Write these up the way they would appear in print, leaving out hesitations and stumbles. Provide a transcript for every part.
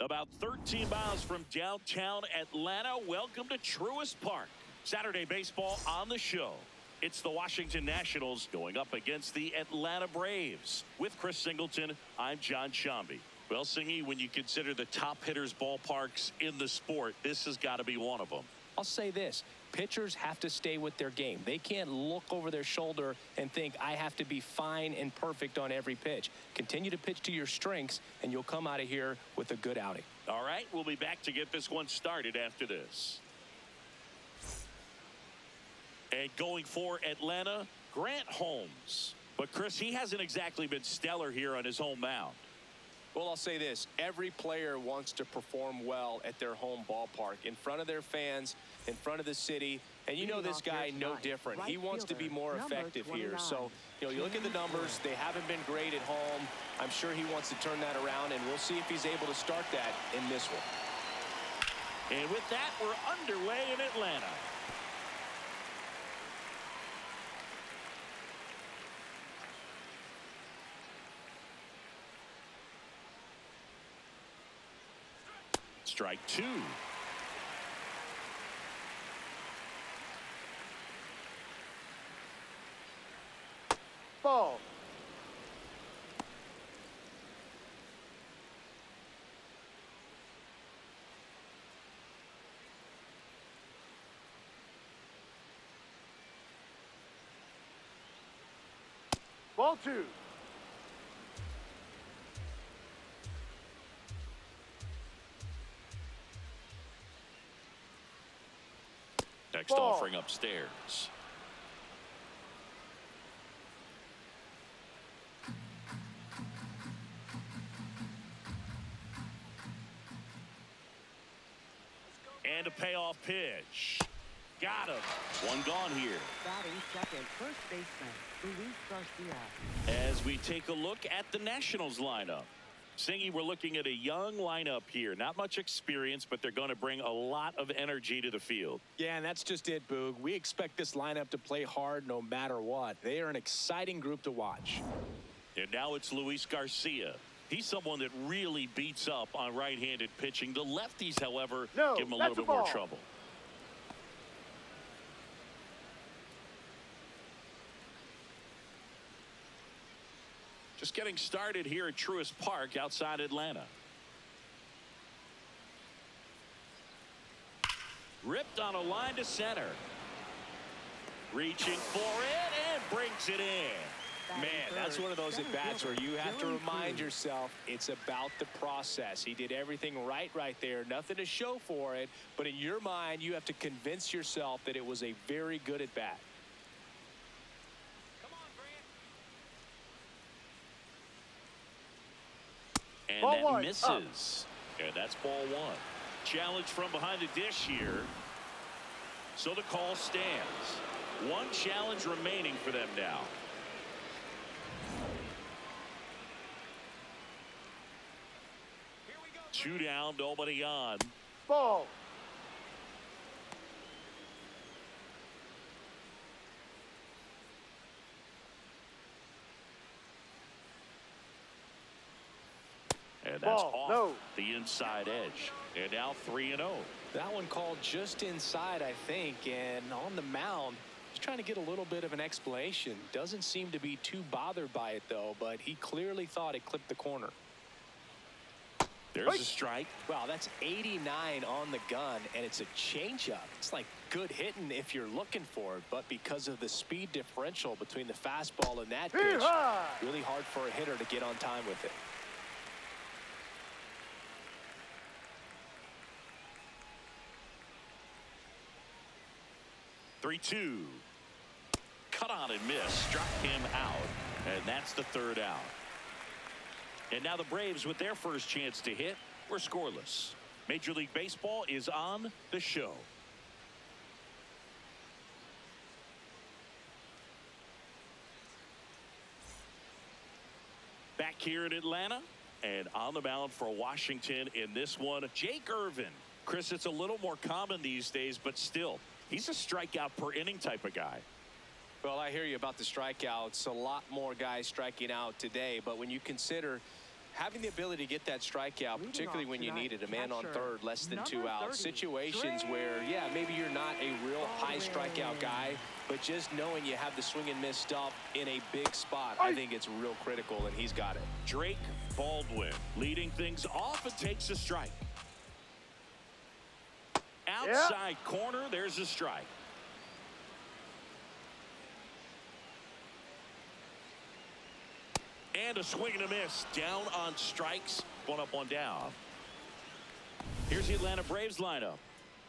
About 13 miles from downtown Atlanta, welcome to Truist Park. Saturday baseball on the show. It's the Washington Nationals going up against the Atlanta Braves. With Chris Singleton, I'm John Shambi. Well, Singy, when you consider the top hitters' ballparks in the sport, this has got to be one of them. I'll say this. Pitchers have to stay with their game. They can't look over their shoulder and think, I have to be fine and perfect on every pitch. Continue to pitch to your strengths, and you'll come out of here with a good outing. All right, we'll be back to get this one started after this. And going for Atlanta, Grant Holmes. But, Chris, he hasn't exactly been stellar here on his home mound. Well, I'll say this. Every player wants to perform well at their home ballpark, in front of their fans, in front of the city. And you know this guy no different. He wants to be more effective here. So, you look at the numbers. They haven't been great at home. I'm sure he wants to turn that around, and we'll see if he's able to start that in this one. And with that, we're underway in Atlanta. Strike two. Ball. Ball two. Next offering upstairs. And a payoff pitch. Got him. One gone here. Batting second, first baseman, Luis Garcia. As we take a look at the Nationals lineup. Singy, we're looking at a young lineup here. Not much experience, but they're going to bring a lot of energy to the field. Yeah, and that's just it, Boog. We expect this lineup to play hard no matter what. They are an exciting group to watch. And now it's Luis Garcia. He's someone that really beats up on right-handed pitching. The lefties, however, give him a little bit more trouble. Just getting started here at Truist Park outside Atlanta. Ripped on a line to center. Reaching for it and brings it in. Man, that's one of those at-bats where you have to remind yourself it's about the process. He did everything right there. Nothing to show for it. But in your mind, you have to convince yourself that it was a very good at-bat. And that misses. And that's ball one. Challenge from behind the dish here. So the call stands. One challenge remaining for them now. Two down, nobody on. Ball. And that's off the inside edge. And now 3-0. That one called just inside, I think. And on the mound, he's trying to get a little bit of an explanation. Doesn't seem to be too bothered by it, though. But he clearly thought it clipped the corner. There's a strike. Wow, that's 89 on the gun, and it's a changeup. It's like good hitting if you're looking for it, but because of the speed differential between the fastball and that pitch, really hard for a hitter to get on time with it. Three-two. Cut on and miss. Struck him out. And that's the third out. And now the Braves, with their first chance to hit, were scoreless. Major League Baseball is on the show. Back here in Atlanta, and on the mound for Washington in this one, Jake Irvin. Chris, it's a little more common these days, but still, he's a strikeout per inning type of guy. Well, I hear you about the strikeouts. A lot more guys striking out today, but when you consider Having the ability to get that strikeout, particularly when you needed a man on third, less than 2 outs. Situations where, yeah, maybe you're not a real high strikeout guy, but just knowing you have the swing and miss stuff in a big spot, I think it's real critical, and he's got it. Drake Baldwin leading things off and takes a strike. Outside corner, there's a strike. And a swing and a miss. Down on strikes. One up, one down. Here's the Atlanta Braves lineup.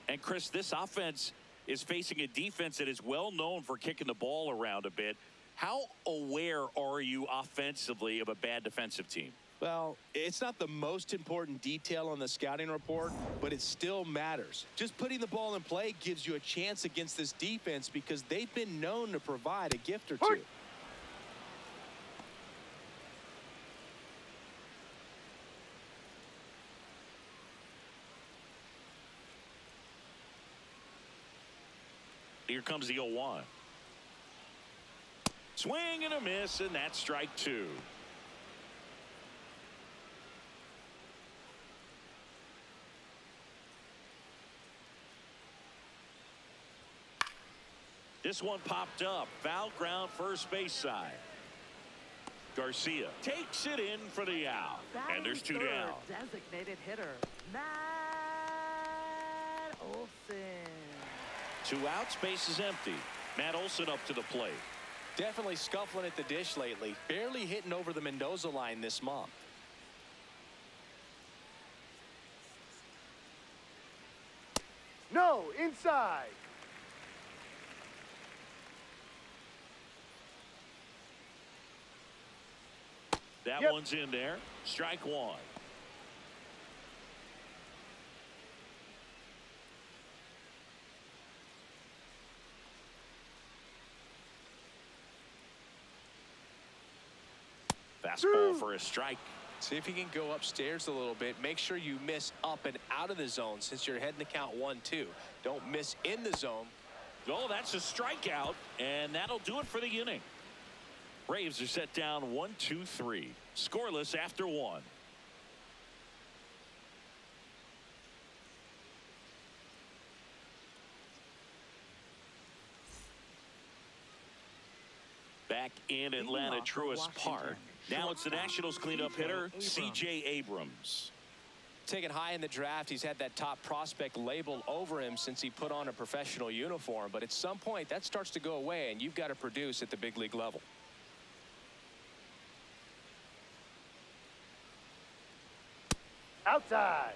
And Chris, this offense is facing a defense that is well known for kicking the ball around a bit. How aware are you offensively of a bad defensive team? Well, it's not the most important detail on the scouting report, but it still matters. Just putting the ball in play gives you a chance against this defense because they've been known to provide a gift or two. Here comes the 0-1. Swing and a miss, and that's strike two. This one popped up. Foul ground, first base side. Garcia takes it in for the out. And there's two down. Designated hitter, Matt Olson. 2 outs, base is empty. Matt Olson up to the plate. Definitely scuffling at the dish lately. Barely hitting over the Mendoza line this month. No, inside. That one's in there. Strike one. Fastball for a strike. See if you can go upstairs a little bit. Make sure you miss up and out of the zone since you're heading to count 1-2. Don't miss in the zone. Oh, that's a strikeout, and that'll do it for the inning. Braves are set down 1-2-3. Scoreless after one. Back in Atlanta, Truist Park. Now it's the Nationals cleanup hitter, C.J. Abrams. Taken high in the draft, he's had that top prospect label over him since he put on a professional uniform. But at some point, that starts to go away, and you've got to produce at the big league level. Outside.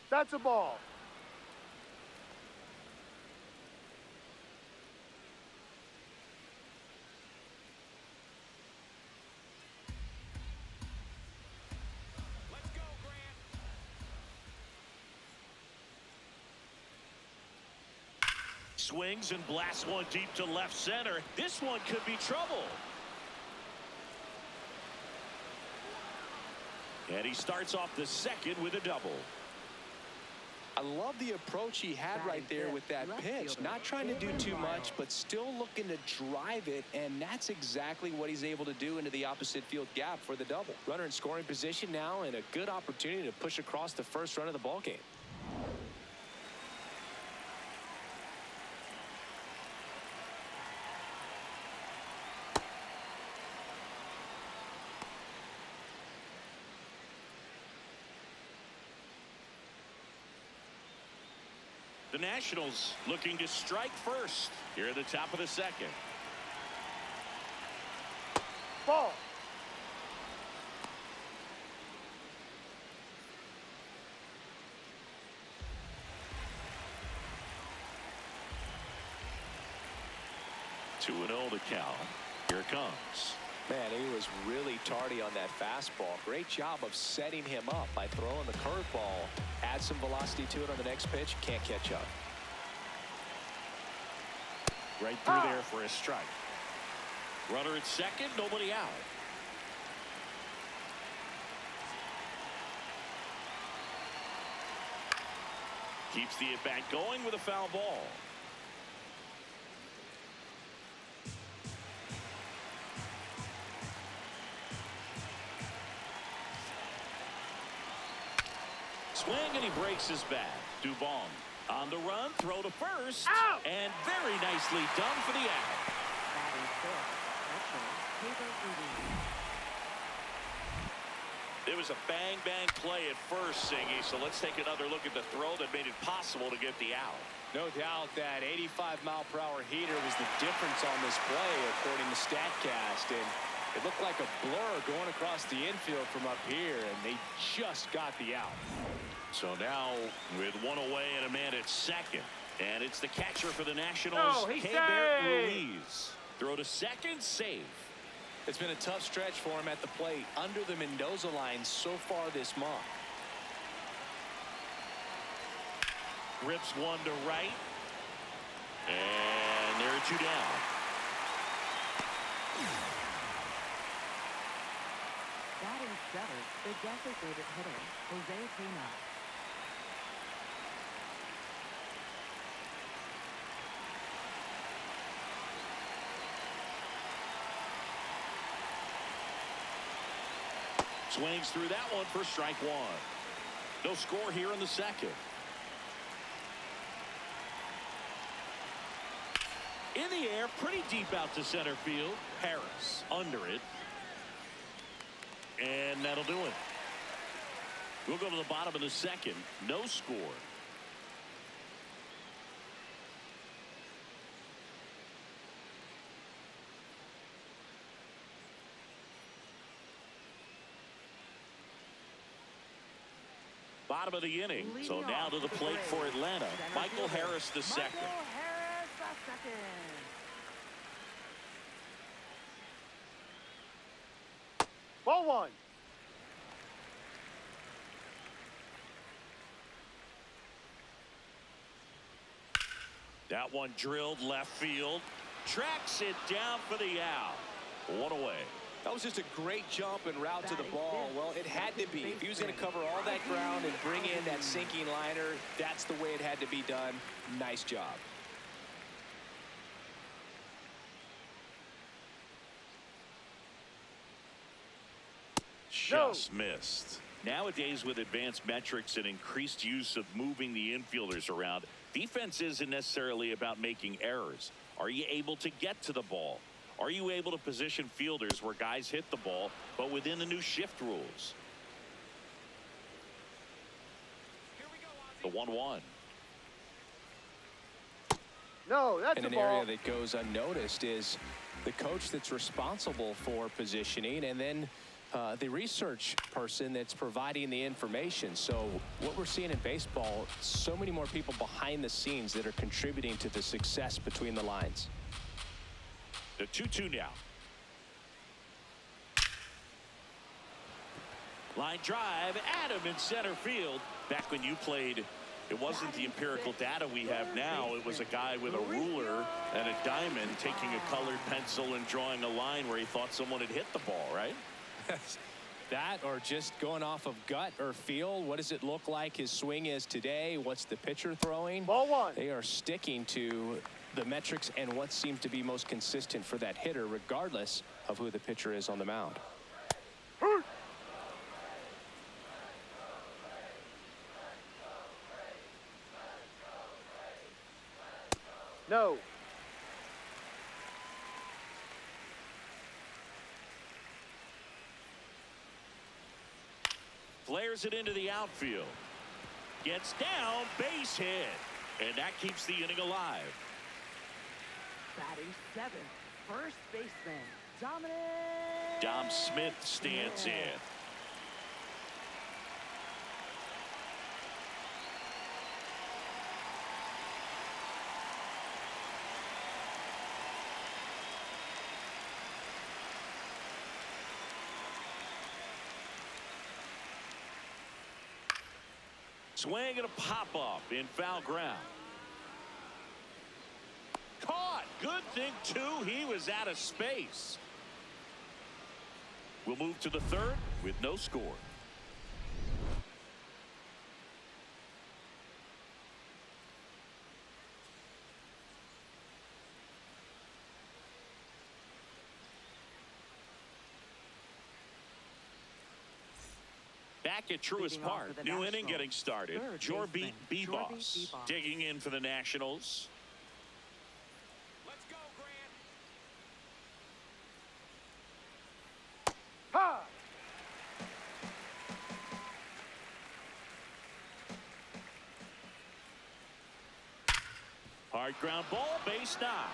That's a ball. Let's go, Grant. Swings and blasts one deep to left center. This one could be trouble. And he starts off the second with a double. I love the approach he had right there with that pitch. Not trying to do too much, but still looking to drive it, and that's exactly what he's able to do into the opposite field gap for the double. Runner in scoring position now, and a good opportunity to push across the first run of the ballgame. The Nationals looking to strike first here at the top of the second. Ball. Two and 0 to count. Here it comes. Man, he was really tardy on that fastball. Great job of setting him up by throwing the curveball. Add some velocity to it on the next pitch. Can't catch up. Right through there for a strike. Runner at second, nobody out. Keeps the at-bat going with a foul ball. swing, and he breaks his bat. Dubon on the run, throw to first, Out! and very nicely done for the out. Batting fifth, catcher, Pedro Ruiz. It was a bang-bang play at first, Singy, so let's take another look at the throw that made it possible to get the out. No doubt that 85-mile-per-hour heater was the difference on this play, according to StatCast. And it looked like a blur going across the infield from up here, and they just got the out. So now, with one away and a man at second, and it's the catcher for the Nationals, Pedro Ruiz. Throw to second, save. It's been a tough stretch for him at the plate under the Mendoza line so far this month. Rips one to right. And there are two down. Batting seventh, the designated hitter, Jose Pena. Swings through that one for strike one. No score here in the second. In the air, pretty deep out to center field. Harris under it. And that'll do it. We'll go to the bottom of the second. No score. Bottom of the inning. So now to the plate for Atlanta. Michael Harris the second. Michael Harris the second. Ball one. That one drilled left field. Tracks it down for the out. One away. That was just a great jump and route to the ball. Well, it had to be. If he was going to cover all that ground and bring in that sinking liner, that's the way it had to be done. Nice job. Just missed. Nowadays, with advanced metrics and increased use of moving the infielders around, defense isn't necessarily about making errors. Are you able to get to the ball? Are you able to position fielders where guys hit the ball, but within the new shift rules? The 1-1. No, that's And a an ball. area that goes unnoticed is the coach that's responsible for positioning, and then the research person that's providing the information. So what we're seeing in baseball, so many more people behind the scenes that are contributing to the success between the lines. The 2-2 now. Line drive, Adam in center field. Back when you played, it wasn't the empirical data we have now. It was a guy with a ruler and a diamond taking a colored pencil and drawing a line where he thought someone had hit the ball, right? That, or just going off of gut or feel. What does it look like his swing is today? What's the pitcher throwing? Ball one. They are sticking to the metrics and what seems to be most consistent for that hitter, regardless of who the pitcher is on the mound. No. Flares it into the outfield. Gets down, base hit. And that keeps the inning alive. Batting seventh, first baseman, Dominic. Dom Smith stands in. Swing and a pop-up in foul ground. Caught. Good thing, too. He was out of space. We'll move to the third with no score. Back back at Truist Leading off Park. for the New inning Nationals, getting started. third Jorby baseman, B-Boss Jorby digging in for the Nationals. Let's go, Grant. Ha! Hard ground ball, base knock.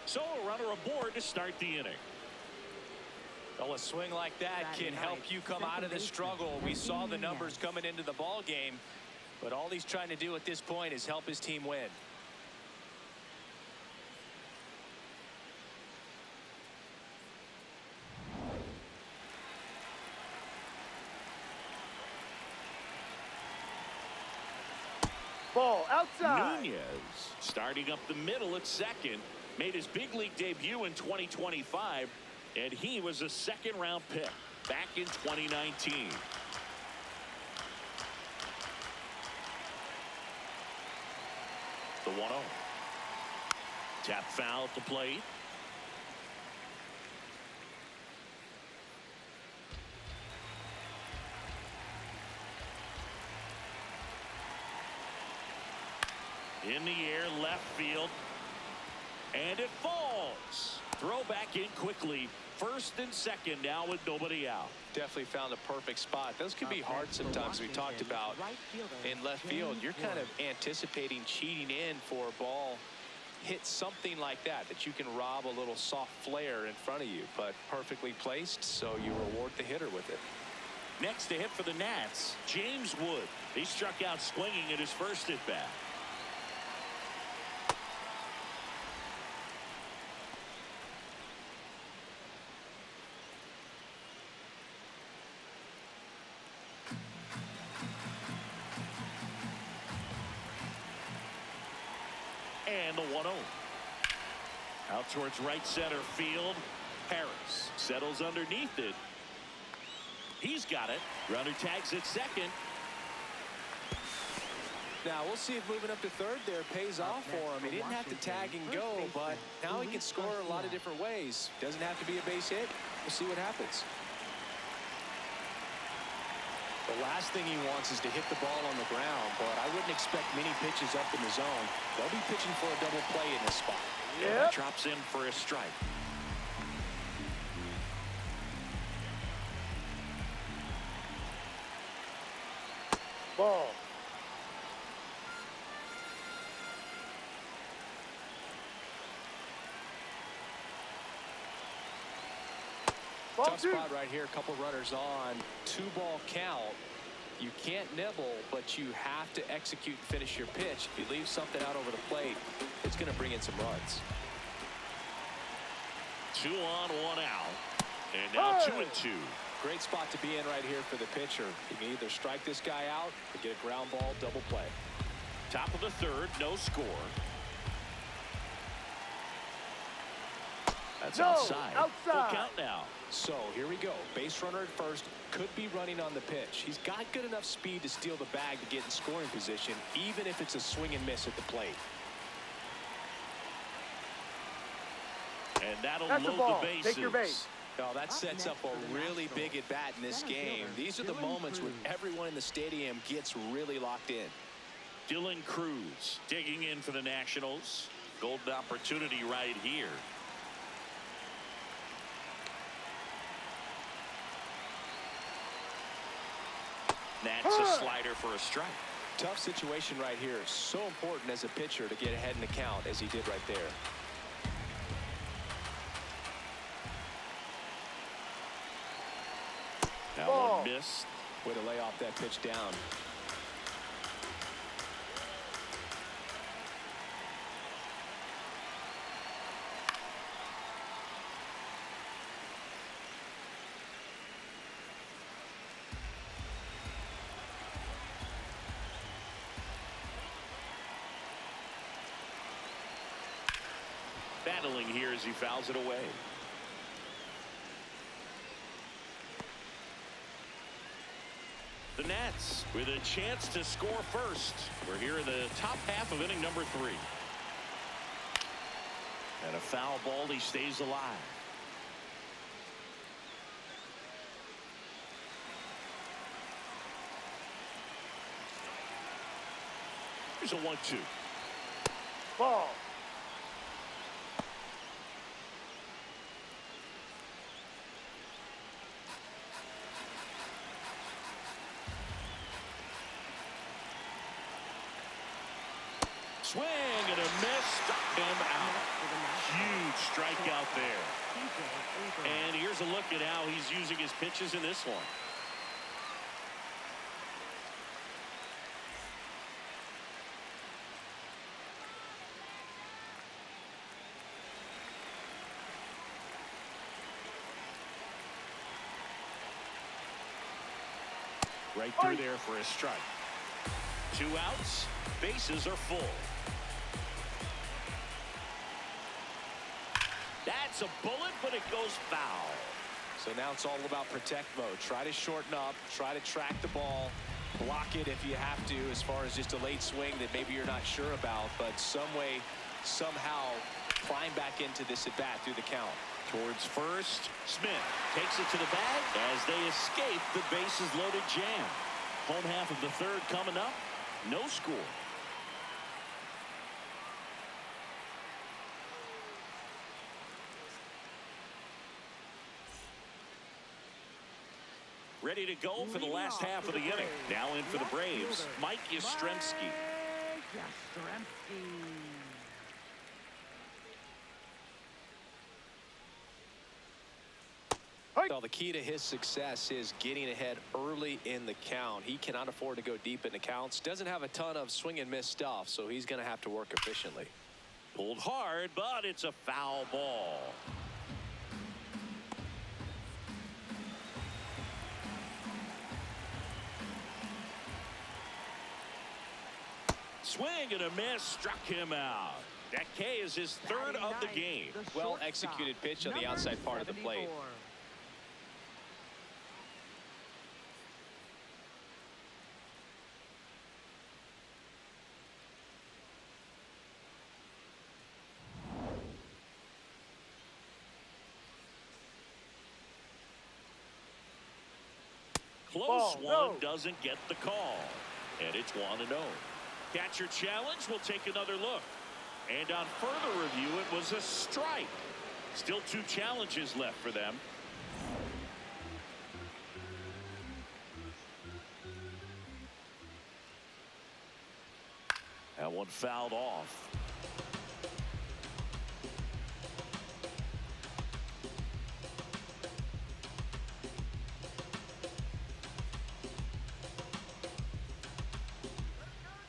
So a runner aboard to start the inning. Well, a swing like that can help you come out of the struggle. We saw the numbers coming into the ball game, but all he's trying to do at this point is help his team win. Ball outside. Nunez starting up the middle at second. Made his big league debut in 2025, and he was a second-round pick back in 2019. The 1-0. Tap foul at the plate. In the air, left field. And it falls. Throw back in quickly. First and second now with nobody out. Definitely found a perfect spot. Those can be hard sometimes. We talked about in left field. You're kind of anticipating cheating in for a ball. Hit something like that you can rob a little soft flare in front of you, but perfectly placed, so you reward the hitter with it. Next to hit for the Nats, James Wood. He struck out swinging at his first at bat. And the 1-0. Out towards right center field. Harris settles underneath it. He's got it. Runner tags at second. Now we'll see if moving up to third there pays off for him. He didn't have to tag and go, but now he can score a lot of different ways. Doesn't have to be a base hit. We'll see what happens. The last thing he wants is to hit the ball on the ground, but I wouldn't expect many pitches up in the zone. They'll be pitching for a double play in this spot. And that drops in for a strike. Ball. Ball Tough two. spot right here. A couple runners on. 2-ball count. You can't nibble, but you have to execute and finish your pitch. If you leave something out over the plate, it's going to bring in some runs. 2 on, 1 out. And now 2-2. Great spot to be in right here for the pitcher. You can either strike this guy out or get a ground ball double play. Top of the third, no score. That's outside. Full count now. So here we go. Base runner at first. Could be running on the pitch. He's got good enough speed to steal the bag to get in scoring position, even if it's a swing and miss at the plate. And that'll That's a load ball. the bases. Take your base. Now that sets up a really big at bat in this game. These are the moments when everyone in the stadium gets really locked in. Dylan Cruz digging in for the Nationals. Golden opportunity right here. That's a slider for a strike. Tough situation right here. So important as a pitcher to get ahead in the count as he did right there. That one missed. Way to lay off that pitch down. Battling here as he fouls it away. The Nats with a chance to score first. We're here in the top half of inning number 3. And a foul ball. He stays alive. Here's a 1-2. Ball. Swing and a miss. Struck him out. Huge strikeout there. And here's a look at how he's using his pitches in this one. Right through there for a strike. 2 outs. Bases are full. That's a bullet, but it goes foul. So now it's all about protect mode. Try to shorten up. Try to track the ball. Block it if you have to, as far as just a late swing that maybe you're not sure about. But some way, somehow, climb back into this at-bat through the count. Towards first. Smith takes it to the bag as they escape the bases loaded jam. Home half of the third coming up. No score. Ready to go for the last half of the inning. Now in for the Braves, Mike Yastrzemski. Well, the key to his success is getting ahead early in the count. He cannot afford to go deep in the counts. Doesn't have a ton of swing and miss stuff, so he's going to have to work efficiently. Pulled hard, but it's a foul ball. Swing and a miss, struck him out. That K is his third of the game. Well executed pitch on the outside part of the plate. Close one, doesn't get the call. And it's 1-0. Catcher challenge, will take another look. And on further review, it was a strike. Still 2 challenges left for them. That one fouled off.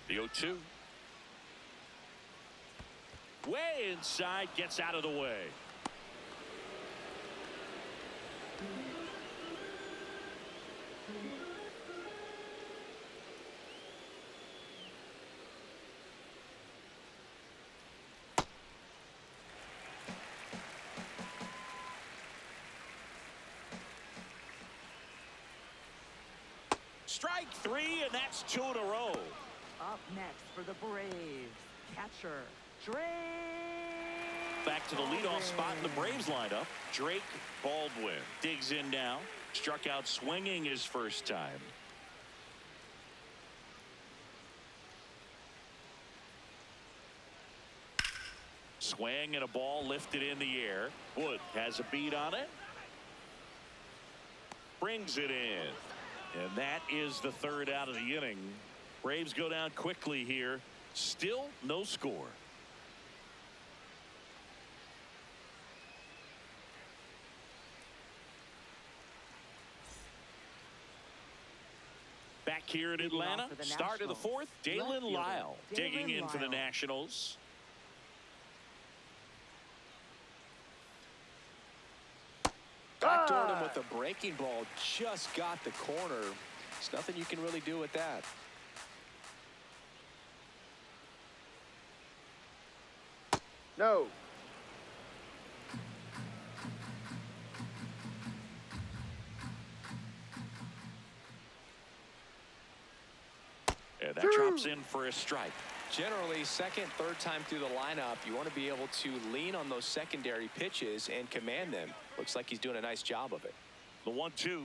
The 0-2. Way inside, gets out of the way. Strike 3, and that's 2 in a row. Up next for the Braves, catcher Drake. Back to the leadoff spot in the Braves lineup. Drake Baldwin digs in now. Struck out swinging his first time. Swing and a ball lifted in the air. Wood has a beat on it. Brings it in. And that is the third out of the inning. Braves go down quickly here. Still no score. Back here in Atlanta, start of the fourth, Dalen Lyle digging in for the Nationals. Backdoored him with a breaking ball, just got the corner. There's nothing you can really do with that. No. And that drops in for a strike. Generally, second, third time through the lineup, you want to be able to lean on those secondary pitches and command them. Looks like he's doing a nice job of it. The 1-2.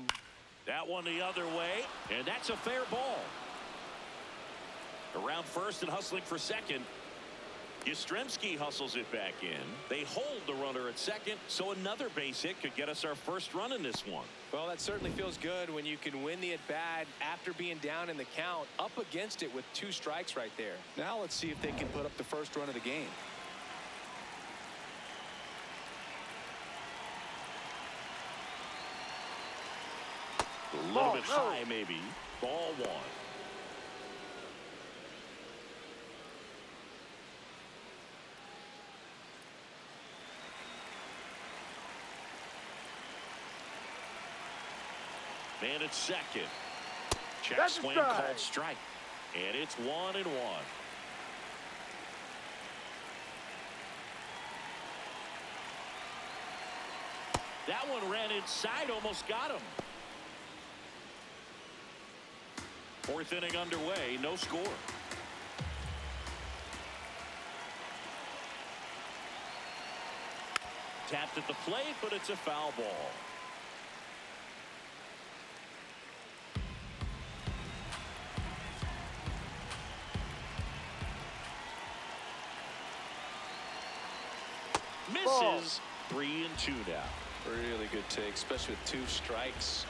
That one the other way, and that's a fair ball. Around first and hustling for second. Yastrzemski hustles it back in. They hold the runner at second, so another base hit could get us our first run in this one. Well, that certainly feels good when you can win the at-bat after being down in the count, up against it with 2 strikes right there. Now let's see if they can put up the first run of the game. A little bit high, maybe. Ball 1. Man at second. Check That's a swing strike. called strike. And it's 1-1. That one ran inside, almost got him. 4th inning underway, no score. Tapped at the plate, but it's a foul ball. Misses. 3-2 now. Really good take, especially with 2 strikes.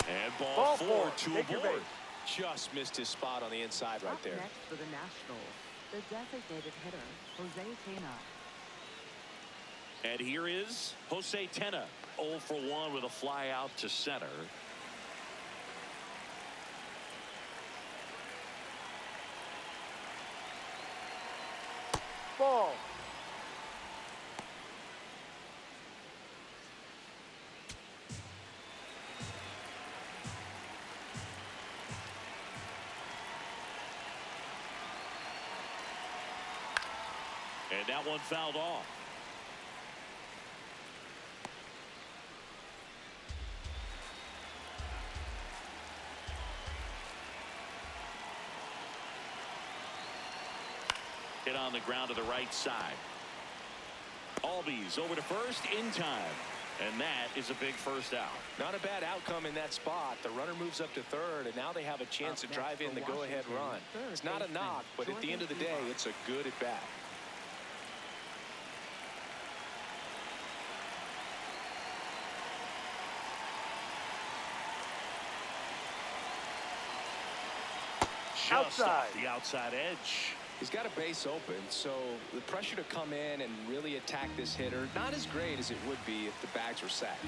And ball 4, 2 Take your aboard. base. Just missed his spot on the inside right Up there. next for the Nationals, the designated hitter, Jose Tena. And here is Jose Tena, 0 for 1 with a fly out to center. Ball. And that one fouled off. Hit on the ground to the right side. Albies over to first in time. And that is a big first out. Not a bad outcome in that spot. The runner moves up to third, and now they have a chance to Up drive next in the for go-ahead Washington, run. third It's not a baseman, knock, but at the end of the day, Jordan it's a good at-bat. Just Outside. off the outside edge. He's got a base open, so the pressure to come in and really attack this hitter, not as great as it would be if the bags were sacked.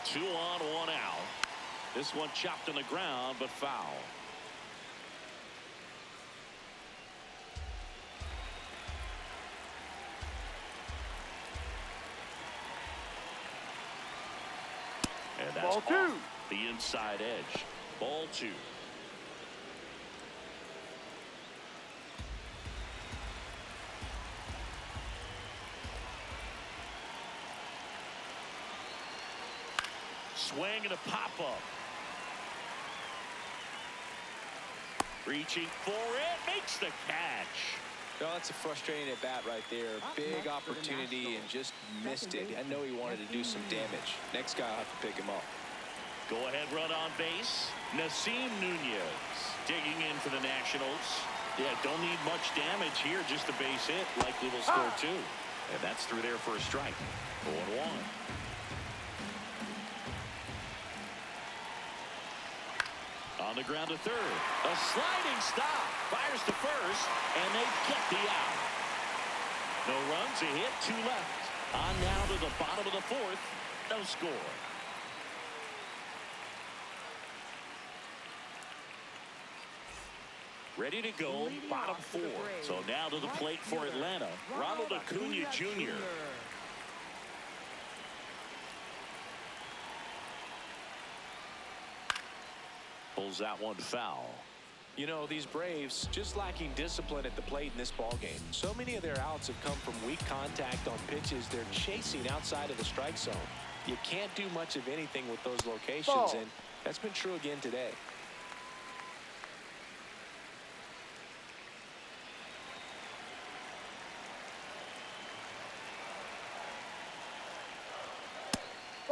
2 on, 1 out. This one chopped on the ground, but foul. And that's Ball 2. off the inside edge. Ball 2. Swing and a pop-up. Reaching for it. Makes the catch. Oh, that's a frustrating at bat right there. Up Big next for the opportunity and Nationals, just missed it. second I know he wanted to do some baseman, damage. Next guy will have to pick him up. Go ahead run on base. Nasim Nunez digging in for the Nationals. Yeah, don't need much damage here. Just a base hit. Likely will score 2. And that's through there for a strike. 0-1. On the ground to third. A sliding stop. Fires to first. And they get the out. No runs, a hit, 2 left. On now to the bottom of the 4th. No score. Ready to go, Leading bottom off for 4. the Braves, So now to the right plate for fielder, Atlanta. Ronald Acuna Jr. Pulls that one foul. You know, these Braves just lacking discipline at the plate in this ballgame. So many of their outs have come from weak contact on pitches they're chasing outside of the strike zone. You can't do much of anything with those locations, Ball. and that's been true again today.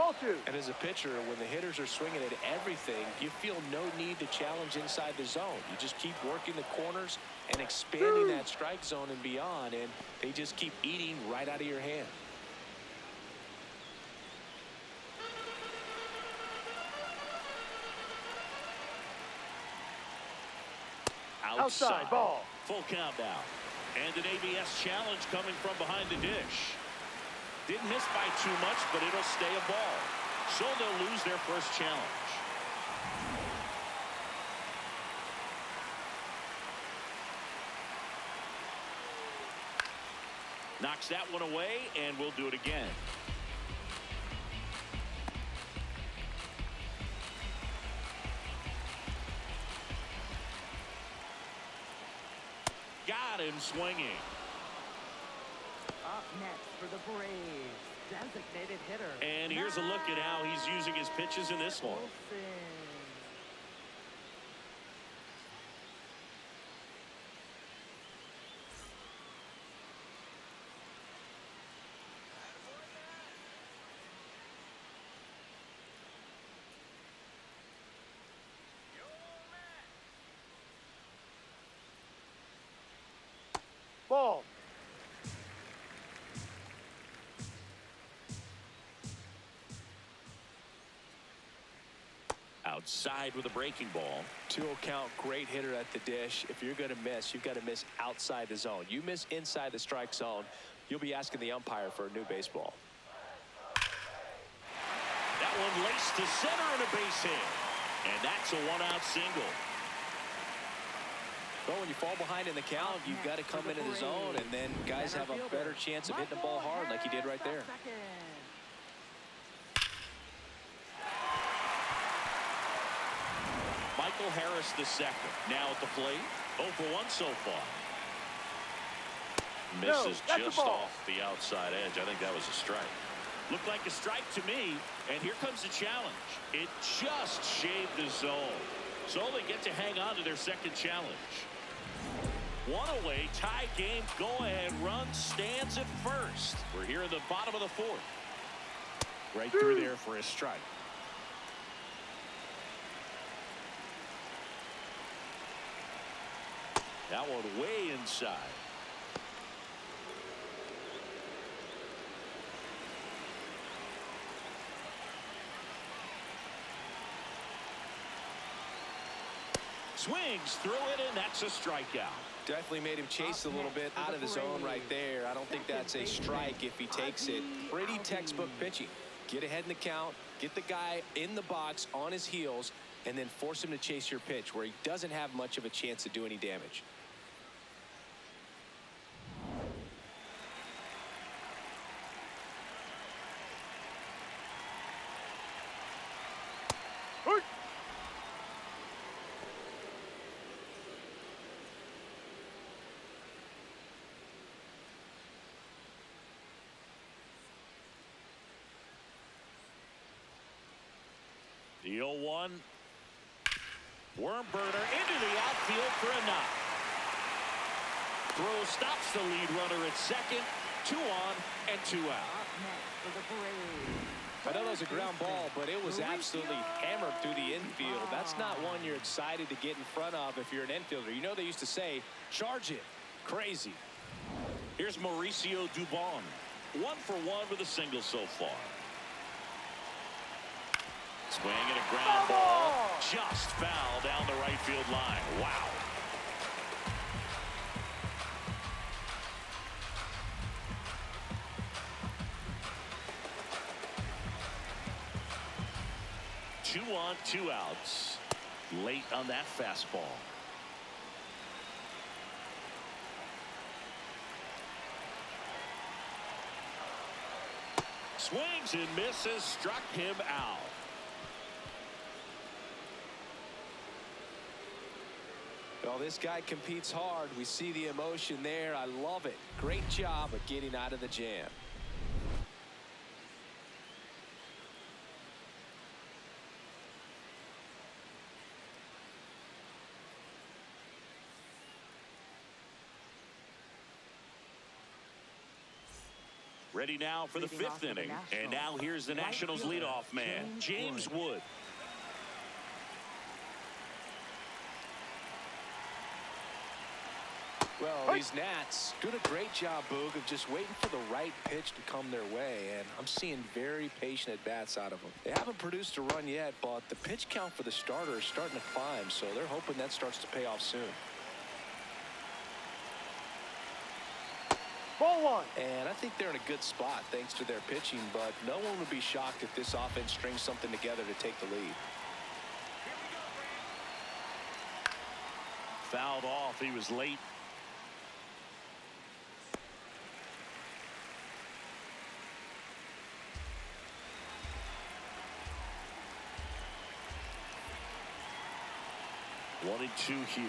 Ball 2. And as a pitcher, when the hitters are swinging at everything, you feel no need to challenge inside the zone. You just keep working the corners and expanding that strike zone and beyond, and they just keep eating right out of your hand. Outside ball. Full count now. And an ABS challenge coming from behind the dish. Didn't miss by too much, but it'll stay a ball. So they'll lose their first challenge. Knocks that one away, and we'll do it again. Got him swinging. Up next for the Braves, designated hitter. And here's a look at how he's using his pitches in this one. Ball. Outside with a breaking ball. 2-0 count, great hitter at the dish. If you're going to miss, you've got to miss outside the zone. You miss inside the strike zone, you'll be asking the umpire for a new baseball. That one laced to center and a base hit. And that's a one-out single. But when you fall behind in the count, you've got to come into the zone, and then guys have a better chance of hitting the ball hard like he did right there. Michael Harris the second. Now at the plate. 0 for 1 so far. Misses just off the outside edge. I think that was a strike. Looked like a strike to me. And here comes the challenge. It just shaved the zone. So they get to hang on to their second challenge. One away, tie game, go ahead run stands at first. We're here in the bottom of the fourth. Right through there for a strike. That one way inside. Swings through it, and that's a strikeout. Definitely made him chase a little bit out of the zone right there. I don't think that's a strike if he takes it. Pretty textbook pitching. Get ahead in the count, get the guy in the box on his heels, and then force him to chase your pitch where he doesn't have much of a chance to do any damage. The 0-1. Worm burner into the outfield for a knock. Throw stops the lead runner at second. 2 on and 2 out. Up next for the Braves. I know that was a ground ball, but it was absolutely hammered through the infield. That's not one you're excited to get in front of if you're an infielder. You know they used to say, charge it. Crazy. Here's Mauricio Dubon. 1 for 1 with a single so far. Swing and a ground ball. Just foul down the right field line. Wow. Two on, 2 outs. Late on that fastball. Swings and misses. Struck him out. Well, this guy competes hard. We see the emotion there. I love it. Great job of getting out of the jam. Ready now for the Leading off fifth for the inning. And Nationals, now here's the right Nationals fielder, leadoff man, James Wood. Well, these Nats doing a great job, Boog, of just waiting for the right pitch to come their way, and I'm seeing very patient at-bats out of them. They haven't produced a run yet, but the pitch count for the starter is starting to climb, so they're hoping that starts to pay off soon. Ball one. And I think they're in a good spot thanks to their pitching, but no one would be shocked if this offense strings something together to take the lead. Fouled off. He was late. One and two here.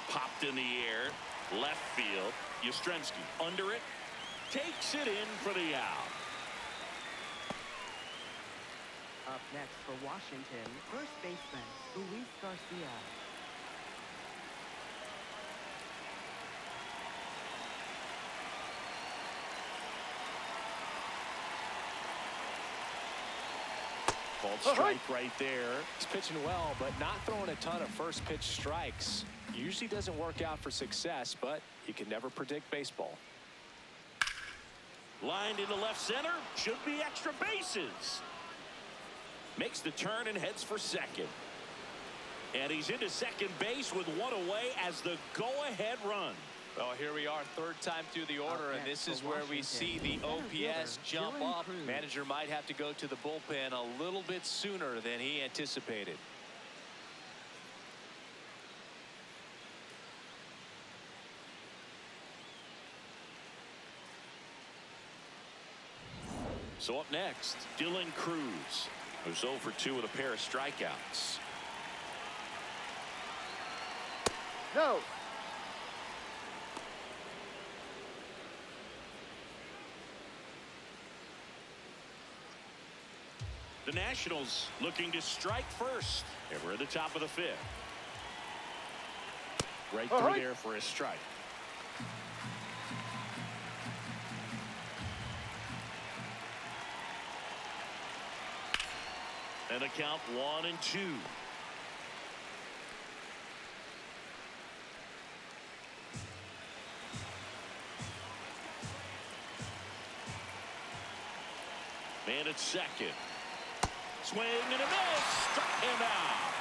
Popped in the air. Left field. Yastrzemski under it. Takes it in for the out. Up next for Washington, first baseman Luis Garcia. Called strike right there. He's pitching well, but not throwing a ton of first pitch strikes. Usually doesn't work out for success, but you can never predict baseball. Lined into left center. Should be extra bases. Makes the turn and heads for second. And he's into second base with one away as the go-ahead run. Well, here we are, third time through the order, and this is where we see the OPS jump up. Manager might have to go to the bullpen a little bit sooner than he anticipated. So up next, Dylan Cruz, who's 0 for 2 with a pair of strikeouts. No. The Nationals looking to strike first. And we're at the top of the fifth. Right through there for a strike. And a count 1 and 2. Man at second. Swing and a miss. Struck him out.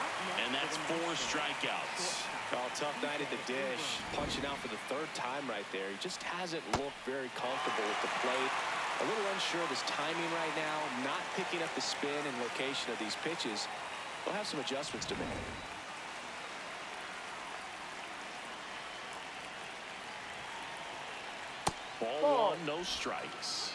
And that's 4 strikeouts. Well, tough night at the dish. Punching out for the third time right there. He just hasn't looked very comfortable with the plate. A little unsure of his timing right now. Not picking up the spin and location of these pitches. They'll have some adjustments to make. Ball 1, no strikes.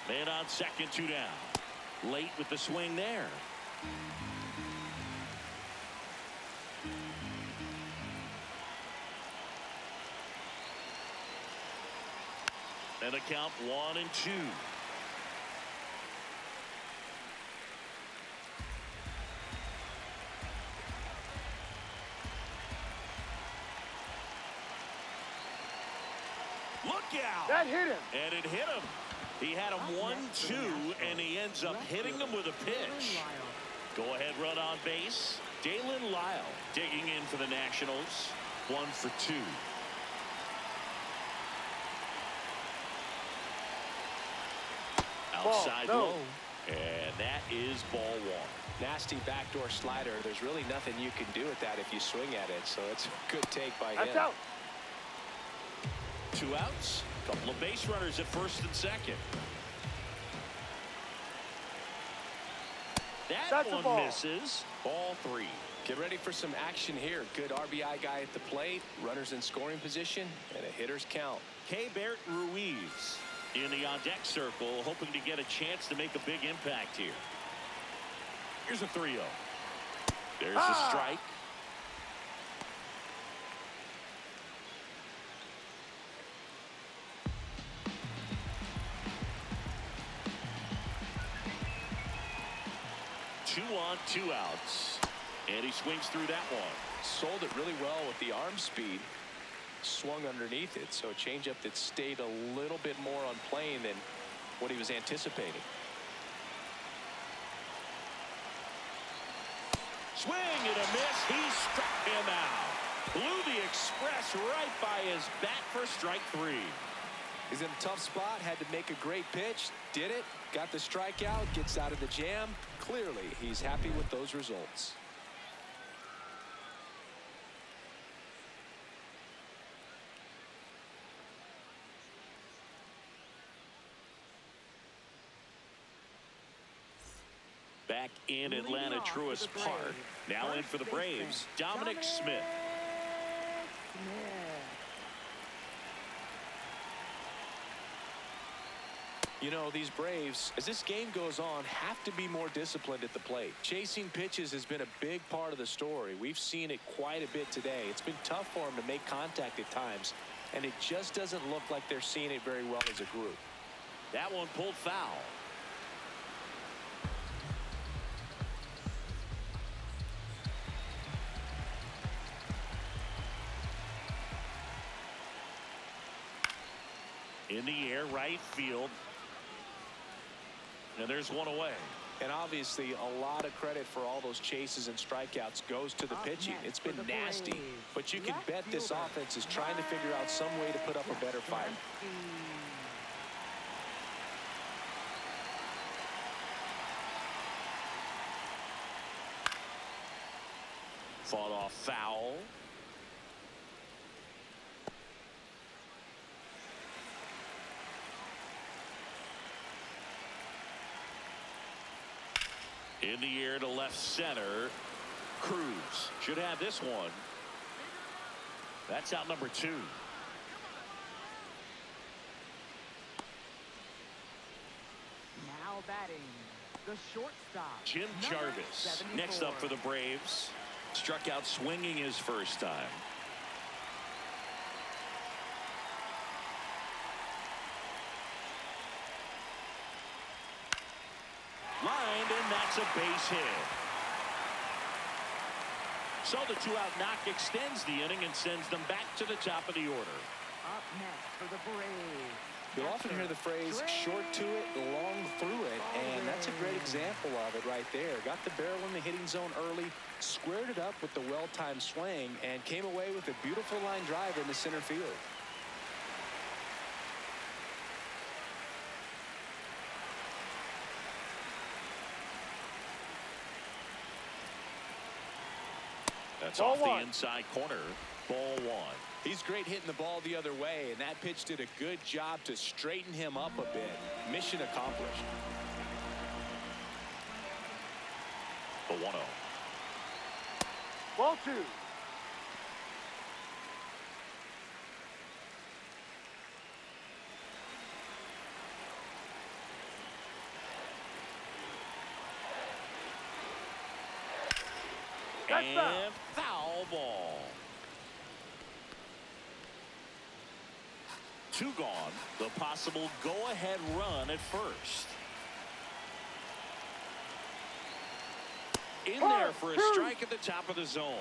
Man on second, 2 down. Late with the swing there. And a count 1 and 2. Look out! That hit him. And it hit him. He had him 1-2, and he ends up hitting him with a pitch. Go-ahead run on base. Dalen Lyle digging in for the Nationals. 1 for 2. Outside low. And that is ball 1. Nasty backdoor slider. There's really nothing you can do with that if you swing at it. So it's a good take by him. That's out. 2 outs. Couple of base runners at first and second. That one misses. Ball 3. Get ready for some action here. Good RBI guy at the plate. Runners in scoring position. And a hitter's count. Keibert Ruiz in the on-deck circle, hoping to get a chance to make a big impact here. Here's a 3-0. There's a strike. Two on, 2 outs. And he swings through that one. Sold it really well with the arm speed. Swung underneath it, so a changeup that stayed a little bit more on plane than what he was anticipating. Swing and a miss. He struck him out. Blew the express right by his bat for strike 3. He's in a tough spot, had to make a great pitch, did it, got the strikeout, gets out of the jam. Clearly, he's happy with those results. Back in Atlanta Truist Park. Now in for the Braves, Dominic Smith. You know, these Braves, as this game goes on, have to be more disciplined at the plate. Chasing pitches has been a big part of the story. We've seen it quite a bit today. It's been tough for them to make contact at times, and it just doesn't look like they're seeing it very well as a group. That one pulled foul. In the air, right field. And there's one away. And obviously, a lot of credit for all those chases and strikeouts goes to the pitching. It's been nasty, but you can bet this offense is trying to figure out some way to put up a better fight. Fought off foul. In the air to left center. Cruz should have this one. That's out number 2. Now batting, the shortstop, Jim Jarvis next up for the Braves. Struck out swinging his first time. Lined, and that's a base hit. So the 2-out knock extends the inning and sends them back to the top of the order. Up next for the Braves. You'll often hear the phrase short to it, long through it, and that's a great example of it right there. Got the barrel in the hitting zone early, squared it up with the well-timed swing, and came away with a beautiful line drive into center field. That's off the inside corner. Ball 1. He's great hitting the ball the other way, and that pitch did a good job to straighten him up a bit. Mission accomplished. The 1-0. Ball 2. And foul ball. 2 gone. The possible go-ahead run at first. In there for a strike at the top of the zone.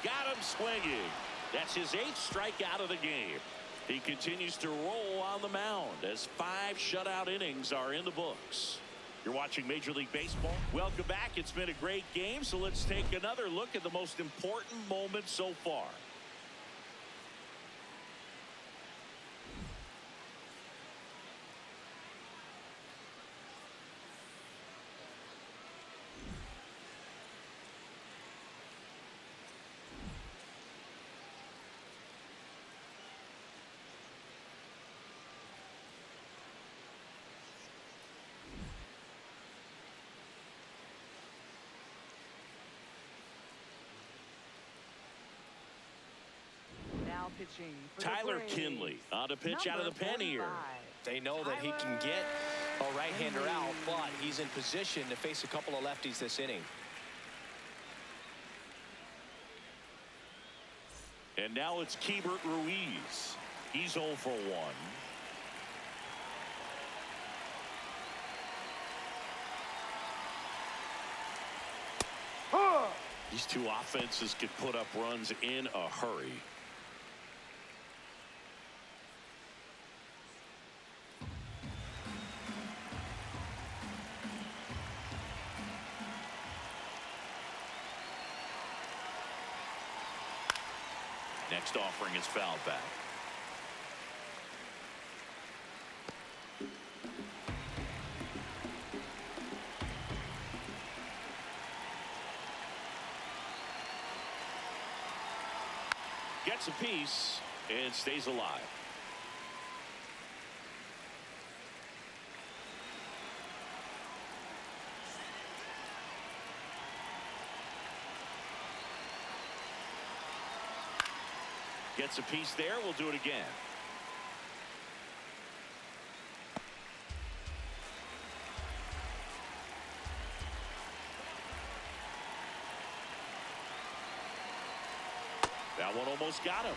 Got him swinging. That's his 8th strikeout of the game. He continues to roll on the mound as 5 shutout innings are in the books. You're watching Major League Baseball. Welcome back. It's been a great game, so let's take another look at the most important moments so far. Pitching for the Tyler Braves, Kinley on to pitch out of the number pen here. 45. They know that he can get a right-hander out, but he's in position to face a couple of lefties this inning. And now it's Keibert Ruiz. He's 0 for 1. These two offenses could put up runs in a hurry. Next offering is fouled back. Gets a piece and stays alive. Gets a piece there. We'll do it again. That one almost got him.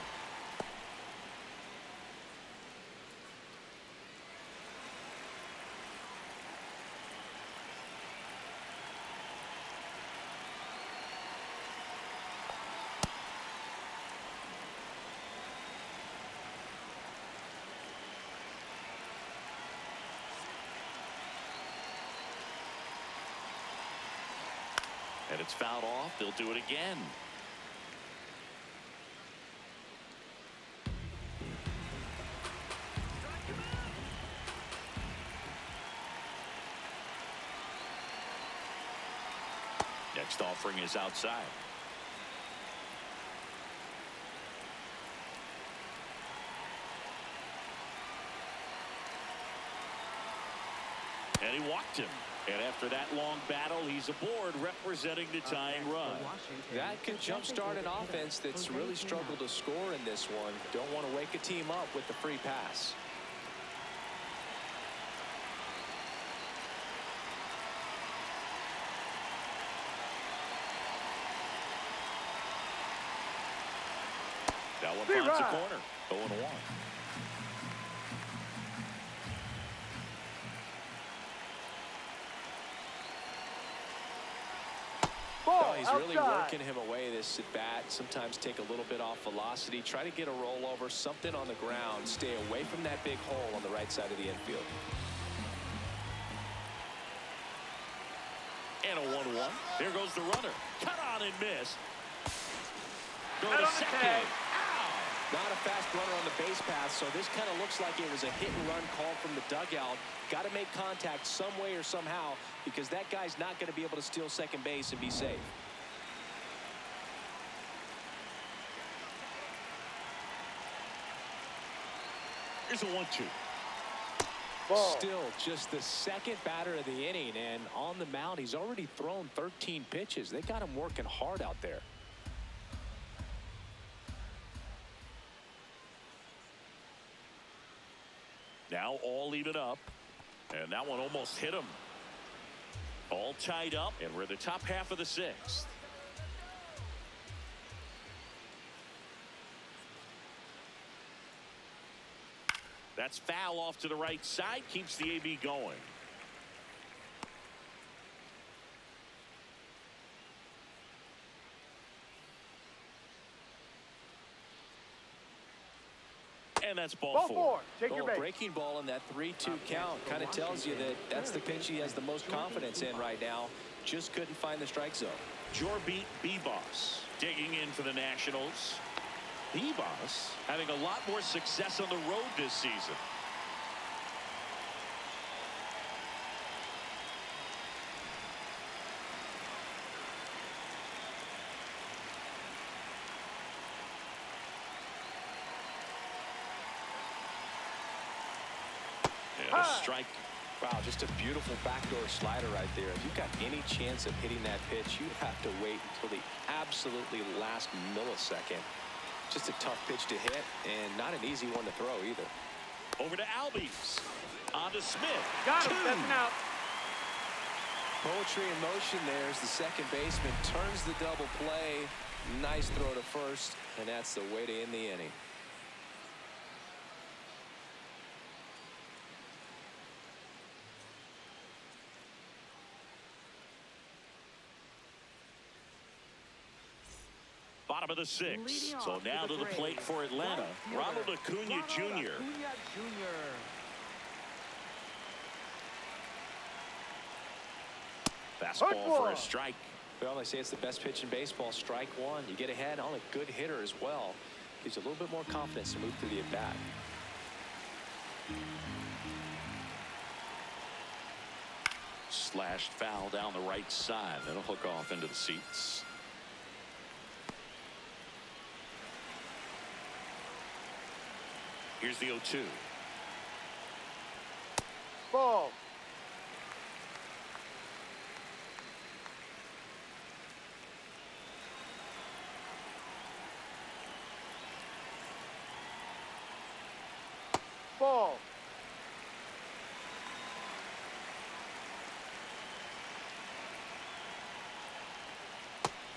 And it's fouled off. They'll do it again. Next offering is outside. And he walked him. And after that long battle, he's aboard representing the tying run. That could jumpstart an offense that's really struggled to score in this one. Don't want to wake a team up with the free pass. That one finds the corner. 0-1. Oh, he's really working him away this at bat. Sometimes take a little bit off velocity. Try to get a rollover, something on the ground. Stay away from that big hole on the right side of the infield. And a 1-1. There goes the runner. Cut on and miss. Go to second. Not a fast runner on the base path, so this kind of looks like it was a hit-and-run call from the dugout. Got to make contact some way or somehow, because that guy's not going to be able to steal second base and be safe. Here's a 1-2. Still just the second batter of the inning, and on the mound, he's already thrown 13 pitches. They got him working hard out there. Now all even up. And that one almost hit him. All tied up, and we're the top half of the sixth. That's foul off to the right side. Keeps the AB going. And that's ball four. Take your base. Breaking ball in that 3-2 count kind of tells you that that's the pitch he has the most confidence in right now. Just couldn't find the strike zone. Jorbit Bibas digging in for the Nationals. Bibas having a lot more success on the road this season. A strike. Wow, just a beautiful backdoor slider right there. If you've got any chance of hitting that pitch, you have to wait until the absolutely last millisecond. Just a tough pitch to hit and not an easy one to throw either. Over to Albies. On to Smith. Got him. That's an out. Poetry in motion there as the second baseman turns the double play. Nice throw to first, and that's the way to end the inning. Bottom of the sixth. Leading So off now for to the the plate Braves, for Atlanta. right Ronald fielder, Acuna Ronald Jr. Acuna Jr. Fastball for a strike. Well, they say it's the best pitch in baseball. Strike one. You get ahead on a good hitter as well. Gives you a little bit more confidence to move through the at-bat. Slashed foul down the right side. That'll hook off into the seats. Here's the 0-2. Ball. Ball.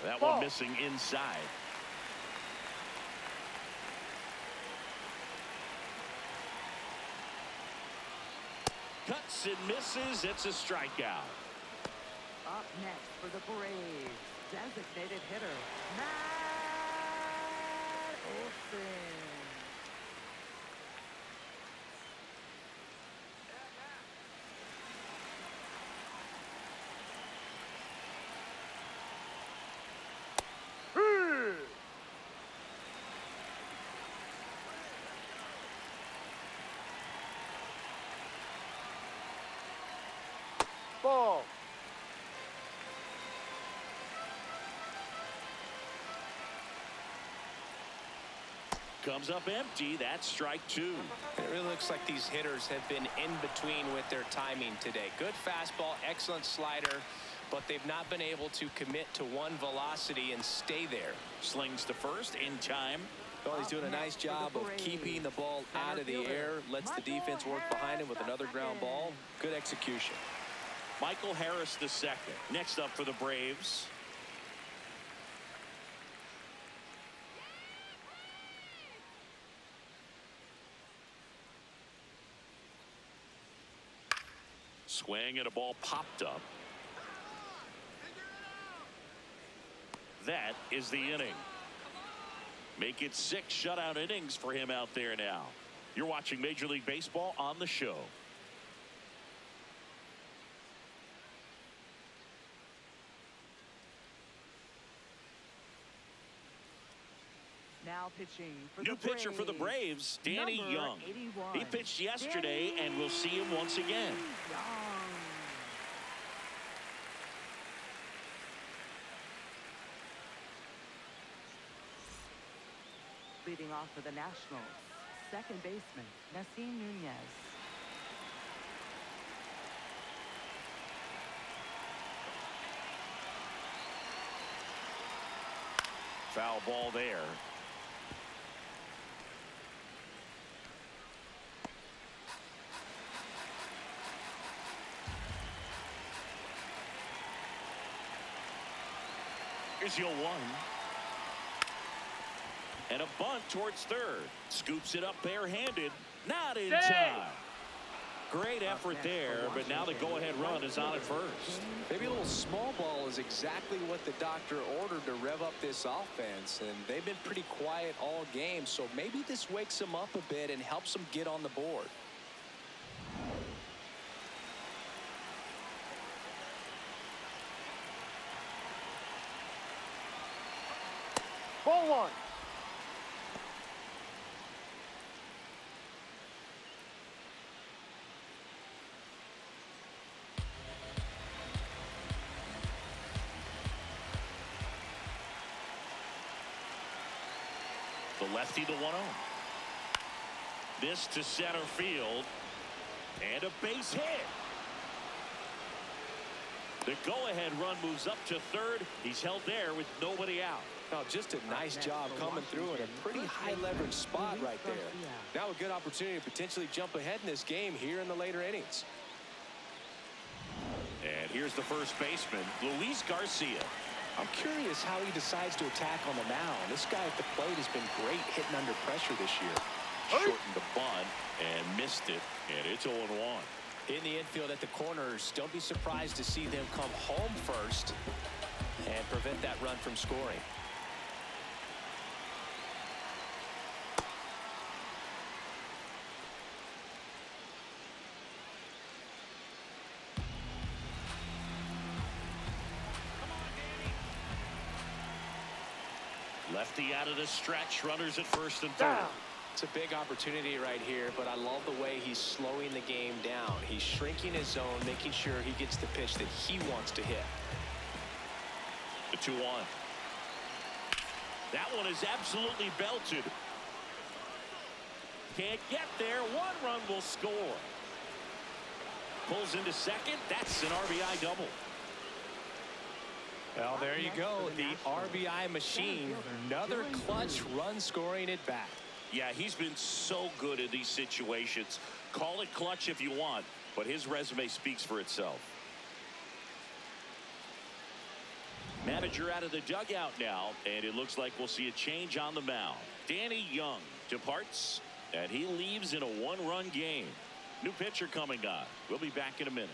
That Ball. one missing inside. Cuts and misses. It's a strikeout. Up next for the Braves, designated hitter, Matt Olson. Ball. Comes up empty. That's strike two. It really looks like these hitters have been in between with their timing today. Good fastball, excellent slider, but they've not been able to commit to one velocity and stay there. Slings to first in time. Well, he's doing a nice job of keeping the ball out of the air. Lets the defense work behind him with another ground ball. Good execution. Michael Harris the second. Next up for the Braves. Swing and a ball popped up. That is the inning. Make it 6 shutout innings for him out there now. You're watching Major League Baseball on the show. Now pitching for New the pitcher for the Braves, Danny Number Young. 81. He pitched yesterday, Danny and we'll see him once again. Young. Leading off for the Nationals, second baseman, Nasim Nunez. Foul ball there. Here's your 1. And a bunt towards third. Scoops it up barehanded. Not in time. Great effort there, but now the go-ahead run is on at first. Maybe a little small ball is exactly what the doctor ordered to rev up this offense, and they've been pretty quiet all game, so maybe this wakes them up a bit and helps them get on the board. Ball 1. The lefty, the 1-0. This to center field. And a base hit. The go-ahead run moves up to third. He's held there with nobody out. Now, just a nice job coming through in a pretty high leverage spot right there. Now a good opportunity to potentially jump ahead in this game here in the later innings. And here's the first baseman, Luis Garcia. I'm curious how he decides to attack on the mound. This guy at the plate has been great hitting under pressure this year. Shortened the bunt and missed it, and it's 0-1. In the infield at the corners, don't be surprised to see them come home first and prevent that run from scoring. Lefty out of the stretch, runners at first and third. It's a big opportunity right here, but I love the way he's slowing the game down. He's shrinking his zone, making sure he gets the pitch that he wants to hit. The 2-1. That one is absolutely belted. Can't get there. One run will score. Pulls into second. That's an RBI double. Well, there you go. The RBI machine. Another clutch run scoring at bat. Yeah, he's been so good in these situations. Call it clutch if you want, but his resume speaks for itself. Manager out of the dugout now, and it looks like we'll see a change on the mound. Danny Young departs, and he leaves in a one-run game. New pitcher coming on. We'll be back in a minute.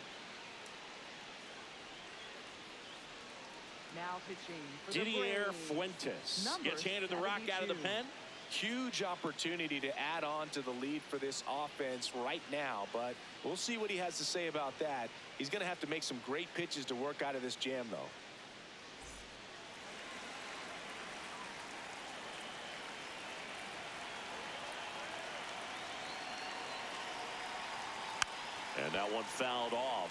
Now pitching for the Didier Braves. Fuentes Number gets handed the rock out of the 72. pen. Huge opportunity to add on to the lead for this offense right now, but we'll see what he has to say about that. He's going to have to make some great pitches to work out of this jam, though. And that one fouled off.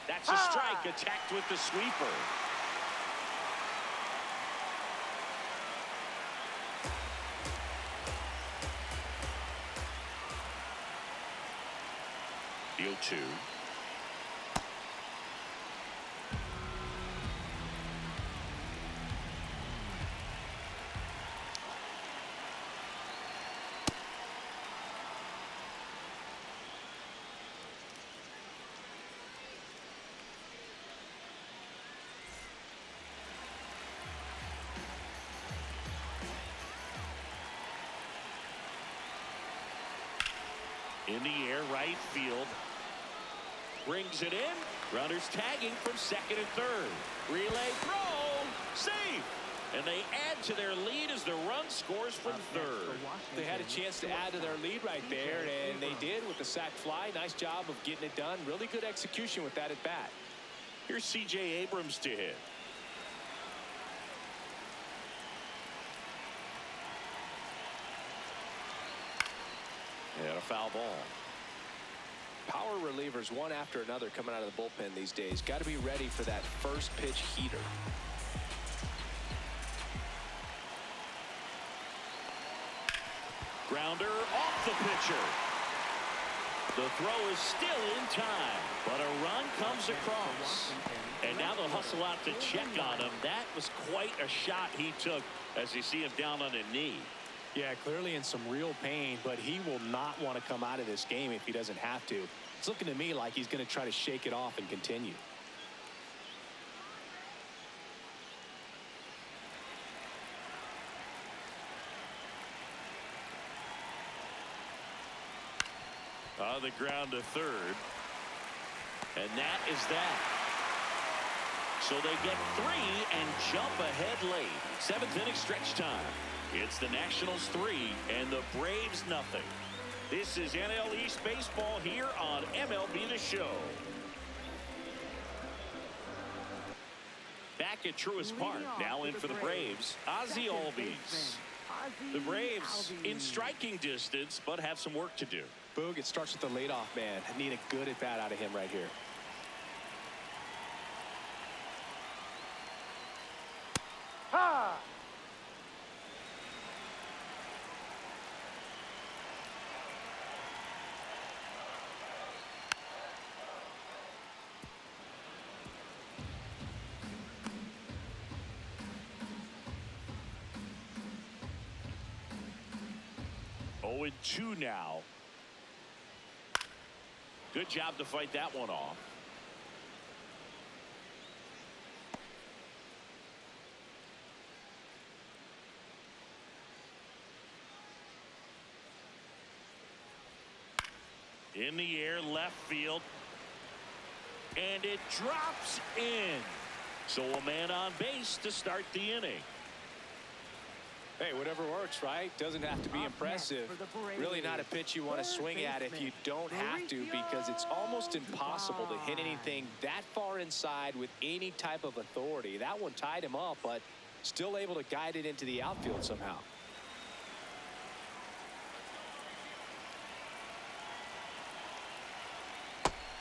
That's a strike, attacked with the sweeper. The 0-2. In the air, right field. Brings it in. Runners tagging from second and third. Relay throw. Safe. And they add to their lead as the run scores from third. They had a chance to add to their lead right there, and they did with the sac fly. Nice job of getting it done. Really good execution with that at bat. Here's C.J. Abrams to hit. And a foul ball. Power relievers one after another coming out of the bullpen these days. Got to be ready for that first pitch heater. Grounder off the pitcher. The throw is still in time, but a run comes across. And now they'll hustle out to check on him. That was quite a shot he took as you see him down on a knee. Yeah, clearly in some real pain, but he will not want to come out of this game if he doesn't have to. It's looking to me like he's going to try to shake it off and continue. On the ground to third. And that is that. So they get 3 and jump ahead late. 7th inning stretch time. It's the Nationals 3 and the Braves nothing. This is NL East baseball here on MLB The Show. Back at Truist Park, now in for the Braves, Ozzie Albies. The Braves in striking distance, but have some work to do. Boog, it starts with the leadoff man. I need a good at bat out of him right here. Tie. Oh, and 2 now. Good job to fight that one off. In the air, left field. And it drops in. So a man on base to start the inning. Hey, whatever works, right? Doesn't have to be impressive. Really not a pitch you want to swing at if you don't have to, because it's almost impossible to hit anything that far inside with any type of authority. That one tied him up, but still able to guide it into the outfield somehow.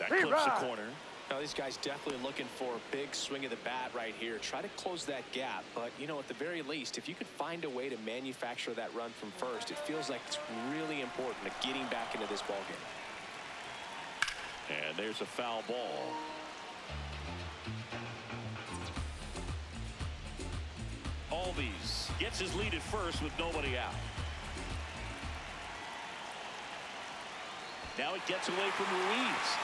That clips the corner. Now, these guys definitely looking for a big swing of the bat right here. Try to close that gap. But, you know, at the very least, if you could find a way to manufacture that run from first, it feels like it's really important to getting back into this ballgame. And there's a foul ball. Albies gets his lead at first with nobody out. Now it gets away from Ruiz.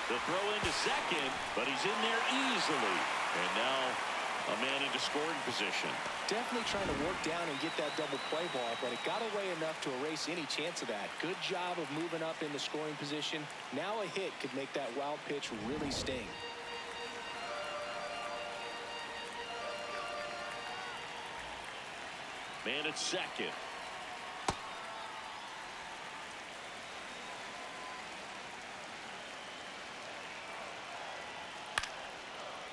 The throw into second, but he's in there easily. And now a man into scoring position. Definitely trying to work down and get that double play ball, but it got away enough to erase any chance of that. Good job of moving up into scoring position. Now a hit could make that wild pitch really sting. Man at second.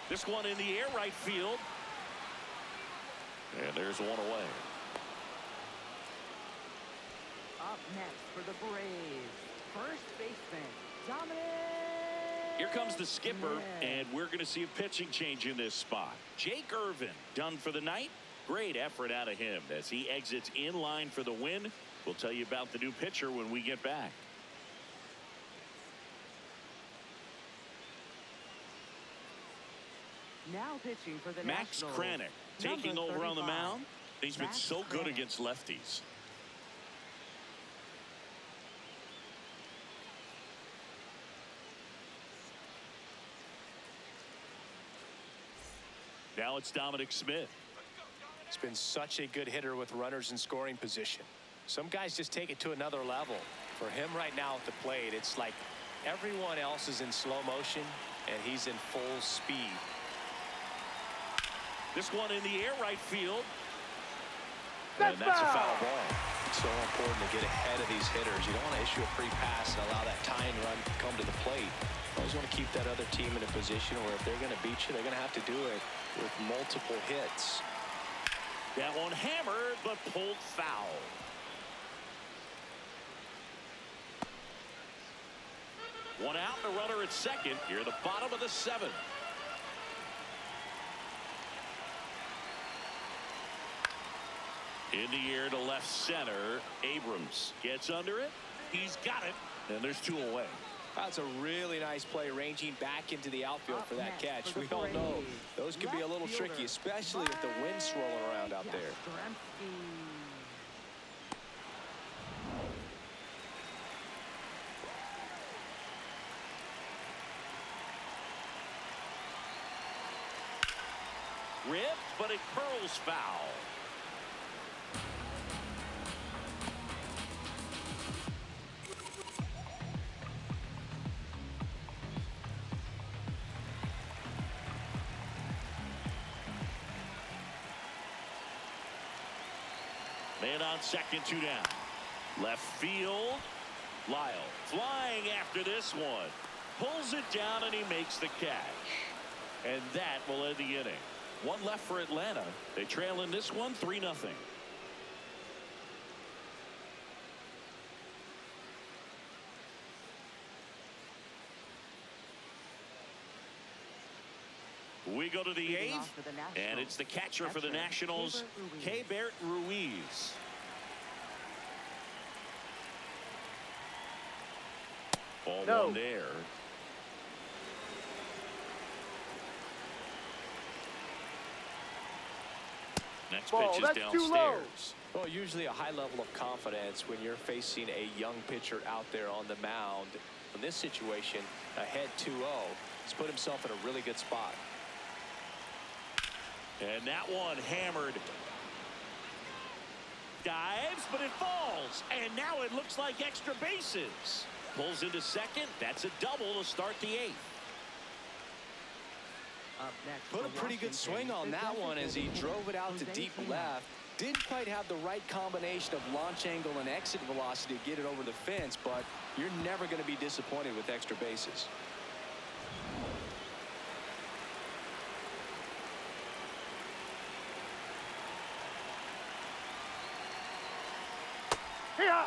This one in the air, right field. And there's one away. Up next for the Braves, first baseman, Dominic. Here comes the skipper, and we're going to see a pitching change in this spot. Jake Irvin done for the night. Great effort out of him as he exits in line for the win. We'll tell you about the new pitcher when we get back. Now pitching for the Max Nationals, Kranick taking number over on the 35. mound. He's been Max so good Kranick. against lefties. Now it's Dominic Smith. It's been such a good hitter with runners in scoring position. Some guys just take it to another level. For him right now at the plate, it's like everyone else is in slow motion and he's in full speed. This one in the air, right field. And that's a foul ball. It's so important to get ahead of these hitters. You don't want to issue a free pass and allow that tying run to come to the plate. You always want to keep that other team in a position where if they're going to beat you, they're going to have to do it with multiple hits. That one hammered, but pulled foul. One out, and a runner at second. Here at the bottom of the seventh. In the air to left center. Abrams gets under it. He's got it. And there's two away. That's a really nice play, ranging back into the outfield for that catch. We all know those can be a little tricky, especially with the wind swirling around out there. Ripped, but it curls foul. Man on second, two down. Left field. Lyle flying after this one. Pulls it down and he makes the catch. And that will end the inning. One left for Atlanta. They trail in this one 3-0. We go to the Leading 8th, off for the Nationals, and it's the catcher for the catcher, Nationals, Keibert Ruiz. Ball No. one there. Next Ball, pitch is that's too low. downstairs. Well, usually a high level of confidence when you're facing a young pitcher out there on the mound. In this situation, ahead 2-0, he's put himself in a really good spot. And that one hammered. Dives, but it falls. And now it looks like extra bases. Pulls into second. That's a double to start the 8th. Up next Put a for pretty good swing on Washington, that the one as he designated drove it out to Jose deep Cano. left. Didn't quite have the right combination of launch angle and exit velocity to get it over the fence, but you're never going to be disappointed with extra bases. Here.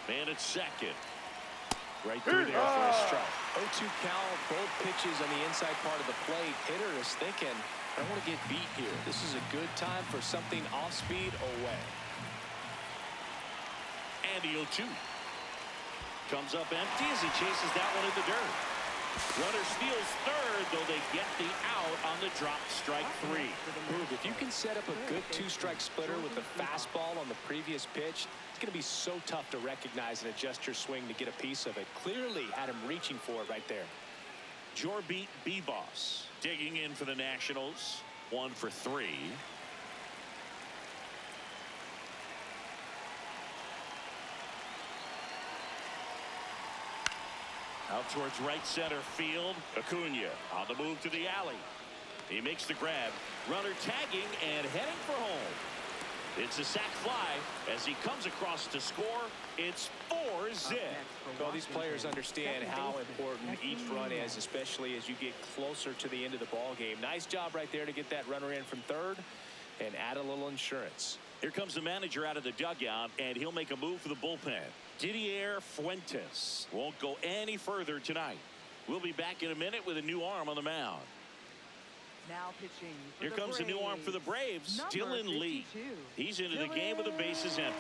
Man at second. Right through there for a strike. 0-2 count, both pitches on the inside part of the plate. Hitter is thinking, I don't want to get beat here. This is a good time for something off speed away. And the 0-2. Comes up empty as he chases that one in the dirt. Runner steals third, though they get the out on the drop, strike 3. Boog, if you can set up a good two-strike splitter with a fastball on the previous pitch, it's going to be so tough to recognize and adjust your swing to get a piece of it. Clearly had him reaching for it right there. Jorbit Bebos digging in for the Nationals. 1 for 3. Out towards right center field. Acuna on the move to the alley. He makes the grab. Runner tagging and heading for home. It's a sac fly as he comes across to score. It's 4-zip. Well, these players understand how important each run is, especially as you get closer to the end of the ball game. Nice job right there to get that runner in from third and add a little insurance. Here comes the manager out of the dugout, and he'll make a move for the bullpen. Didier Fuentes won't go any further tonight. We'll be back in a minute with a new arm on the mound. Now pitching for Here the comes a new arm for the Braves, Number Dylan Lee. 52. He's into the game with the bases empty.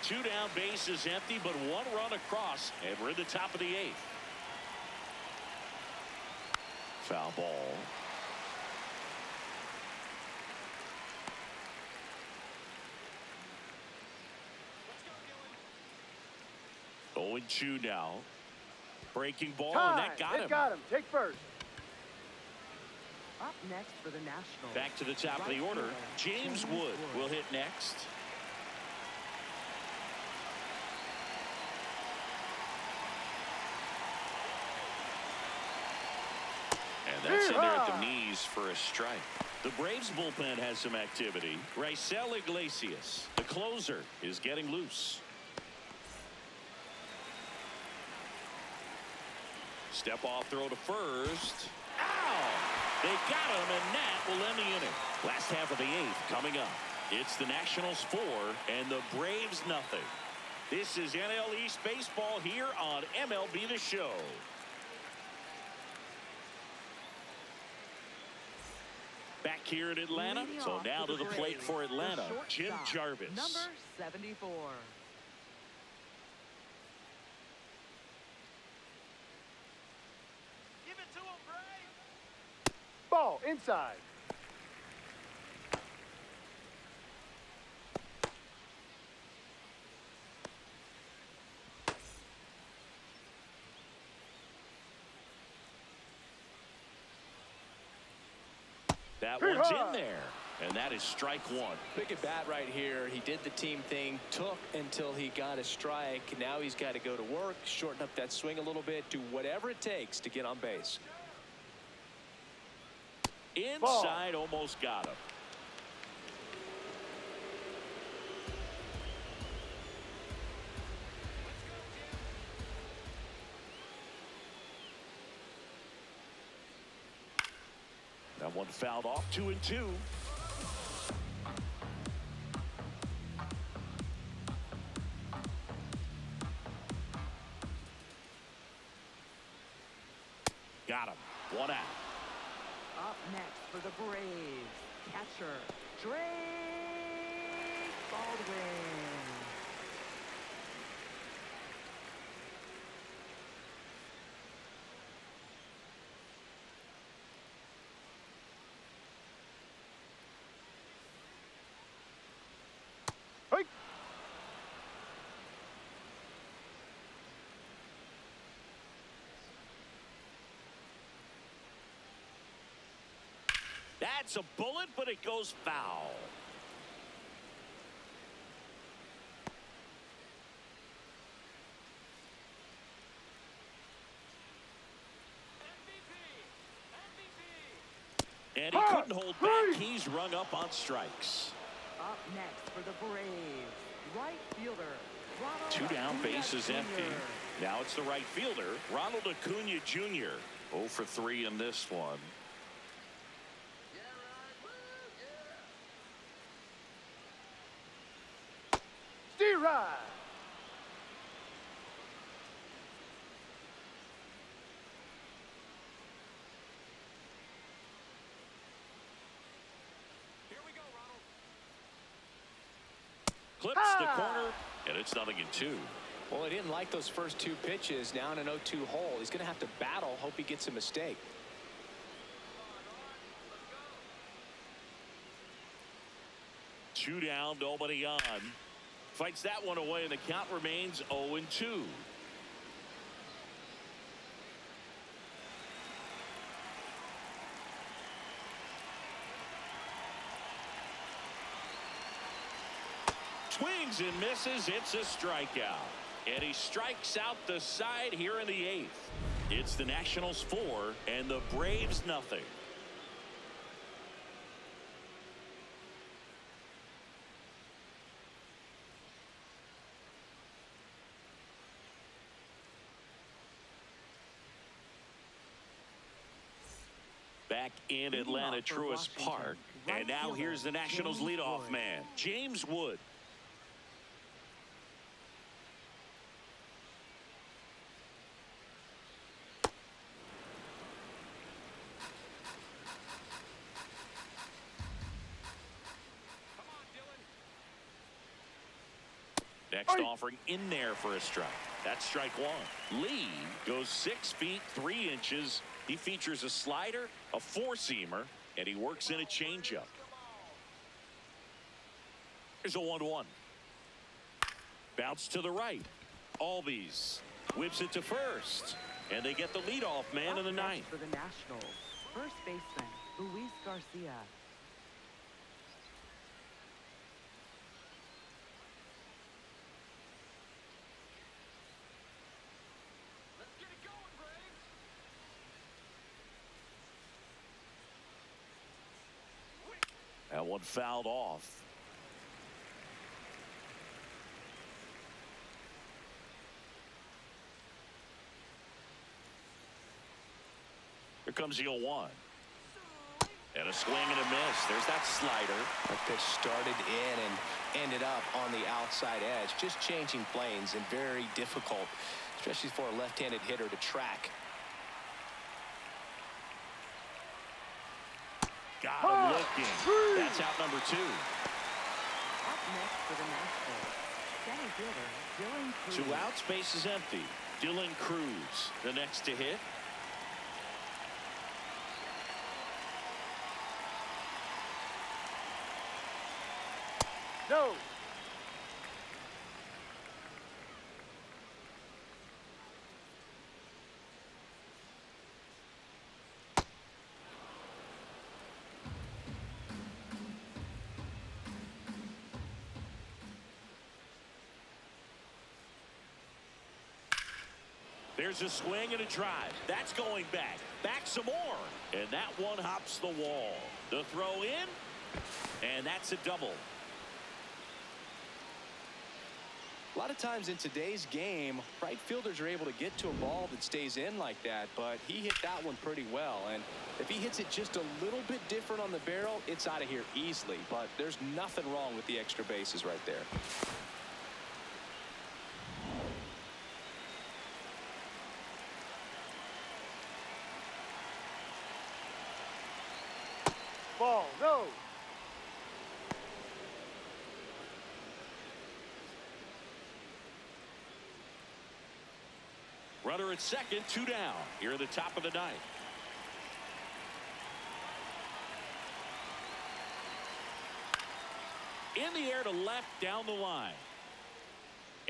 Two down, bases empty, but one run across, and we're in the top of the 8th. Foul ball. Oh, 0-2 now. Breaking ball, and that got him. It got him. Take first. Up next for the Nationals. Back to the top of the order. James Wood will hit next. And that's in there at the knees for a strike. The Braves bullpen has some activity. Raisel Iglesias, the closer, is getting loose. Step off throw to first. Ow! They got him, and that will end the inning. Last half of the 8th coming up. It's the Nationals 4 and the Braves nothing. This is NL East baseball here on MLB The Show. Back here in Atlanta. Leading So off now for to the the plate Braves, for the Atlanta, shortstop, Jim Jarvis. Number 74. Ball inside. That one's in there. And that is strike one. Big at bat right here. He did the team thing, took until he got a strike. Now he's got to go to work, shorten up that swing a little bit, do whatever it takes to get on base. Inside, almost got him. That one fouled off, 2-2. Got him. One out. Up next for the Braves, catcher Drake Baldwin. Hey. That's a bullet, but it goes foul. And he couldn't hold back. He's rung up on strikes. Up next for the Braves, right fielder Ronald Two down, Acuna base is Jr. empty. Now it's the right fielder, Ronald Acuna Jr. 0 for 3 in this one. D-Ride. Clips the corner, and it's 0-2. Well, he didn't like those first two pitches. Now in an 0-2 hole. He's going to have to battle. Hope he gets a mistake. Two down, nobody on. Fights that one away, and the count remains 0-2. Swings and misses. It's a strikeout. And he strikes out the side here in the 8th. It's the Nationals 4 and the Braves nothing. Back in Atlanta, Truist Park. And now here's the Nationals leadoff man, James Wood. Next offering in there for a strike. That's strike one. Lee goes 6 feet 3 inches. He features a slider, a four-seamer, and he works in a changeup. Here's a 1-1. Bounce to the right. Albies whips it to first. And they get the leadoff man in the 9th. For the Nationals, first baseman Luis Garcia. That one fouled off. Here comes the 0-1. And a swing and a miss. There's that slider. That pitch started in and ended up on the outside edge. Just changing planes and very difficult, especially for a left-handed hitter to track. Got him looking. That's out number 2. Up next for the Nationals, center fielder Dylan Cruz. 2 outs, base is empty. Dylan Cruz, the next to hit. No. There's a swing and a drive. That's going back. Back some more. And that one hops the wall. The throw in. And that's a double. A lot of times in today's game, right fielders are able to get to a ball that stays in like that, but he hit that one pretty well. And if he hits it just a little bit different on the barrel, it's out of here easily. But there's nothing wrong with the extra bases right there. Ball, no. Runner at second, 2 down. Here at the top of the ninth. In the air to left down the line.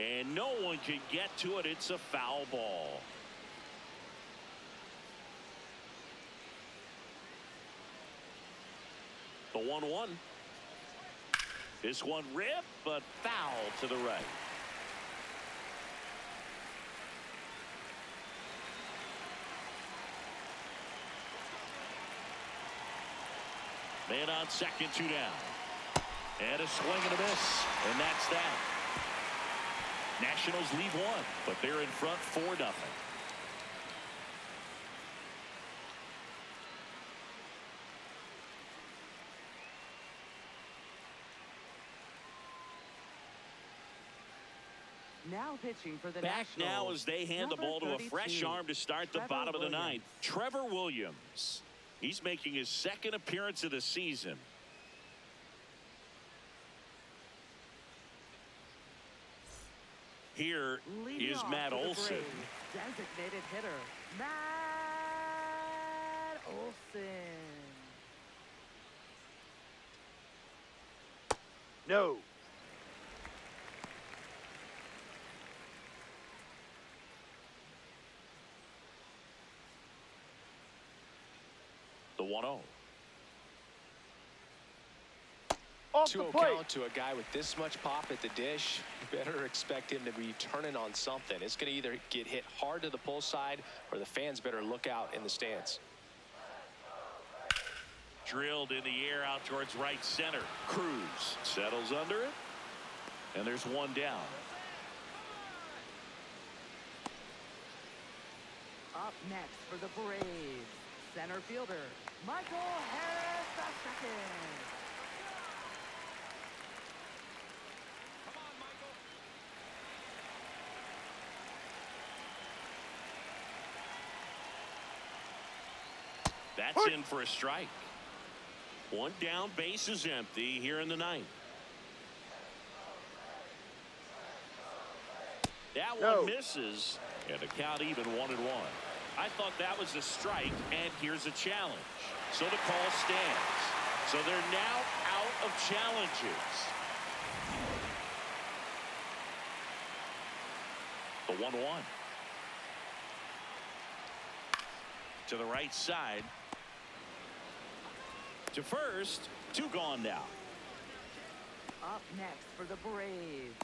And no one can get to it. It's a foul ball. The 1-1. This one ripped, but foul to the right. Man on second, 2 down. And a swing and a miss. And that's that. Nationals leave one, but they're in front 4-0. Now pitching for the Back Nationals. now as they hand the Number ball to a 32, fresh arm to start the Trevor bottom of the Williams. ninth. Trevor Williams. He's making his second appearance of the season. Here Leading is off Matt for the Olson. Braves, designated hitter, Matt Olson. No. The 1-0. Off the 2-0 plate. count to a guy with this much pop at the dish. You better expect him to be turning on something. It's going to either get hit hard to the pull side or the fans better look out in the stands. Drilled in the air out towards right center. Cruz settles under it. And there's one down. Up next for the Braves, center fielder, Michael Harris II. That's in for a strike. One down, base is empty here in the ninth. That one misses, and the count even 1-1. I thought that was a strike, and here's a challenge. So the call stands. So they're now out of challenges. The 1-1. To the right side. To first, 2 gone now. Up next for the Braves,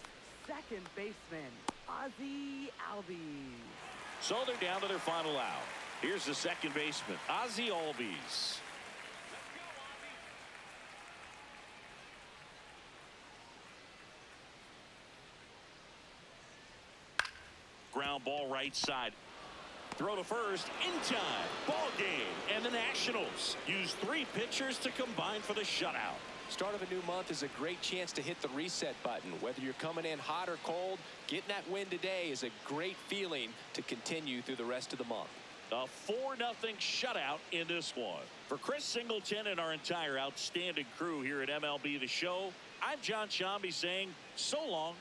second baseman, Ozzie Albies. So they're down to their final out. Here's the second baseman, Ozzie Albies. Ground ball right side. Throw to first in time. Ball game. And the Nationals use 3 pitchers to combine for the shutout. Start of a new month is a great chance to hit the reset button. Whether you're coming in hot or cold, getting that win today is a great feeling to continue through the rest of the month. A 4-0 shutout in this one. For Chris Singleton and our entire outstanding crew here at MLB The Show, I'm John Shambi saying so long.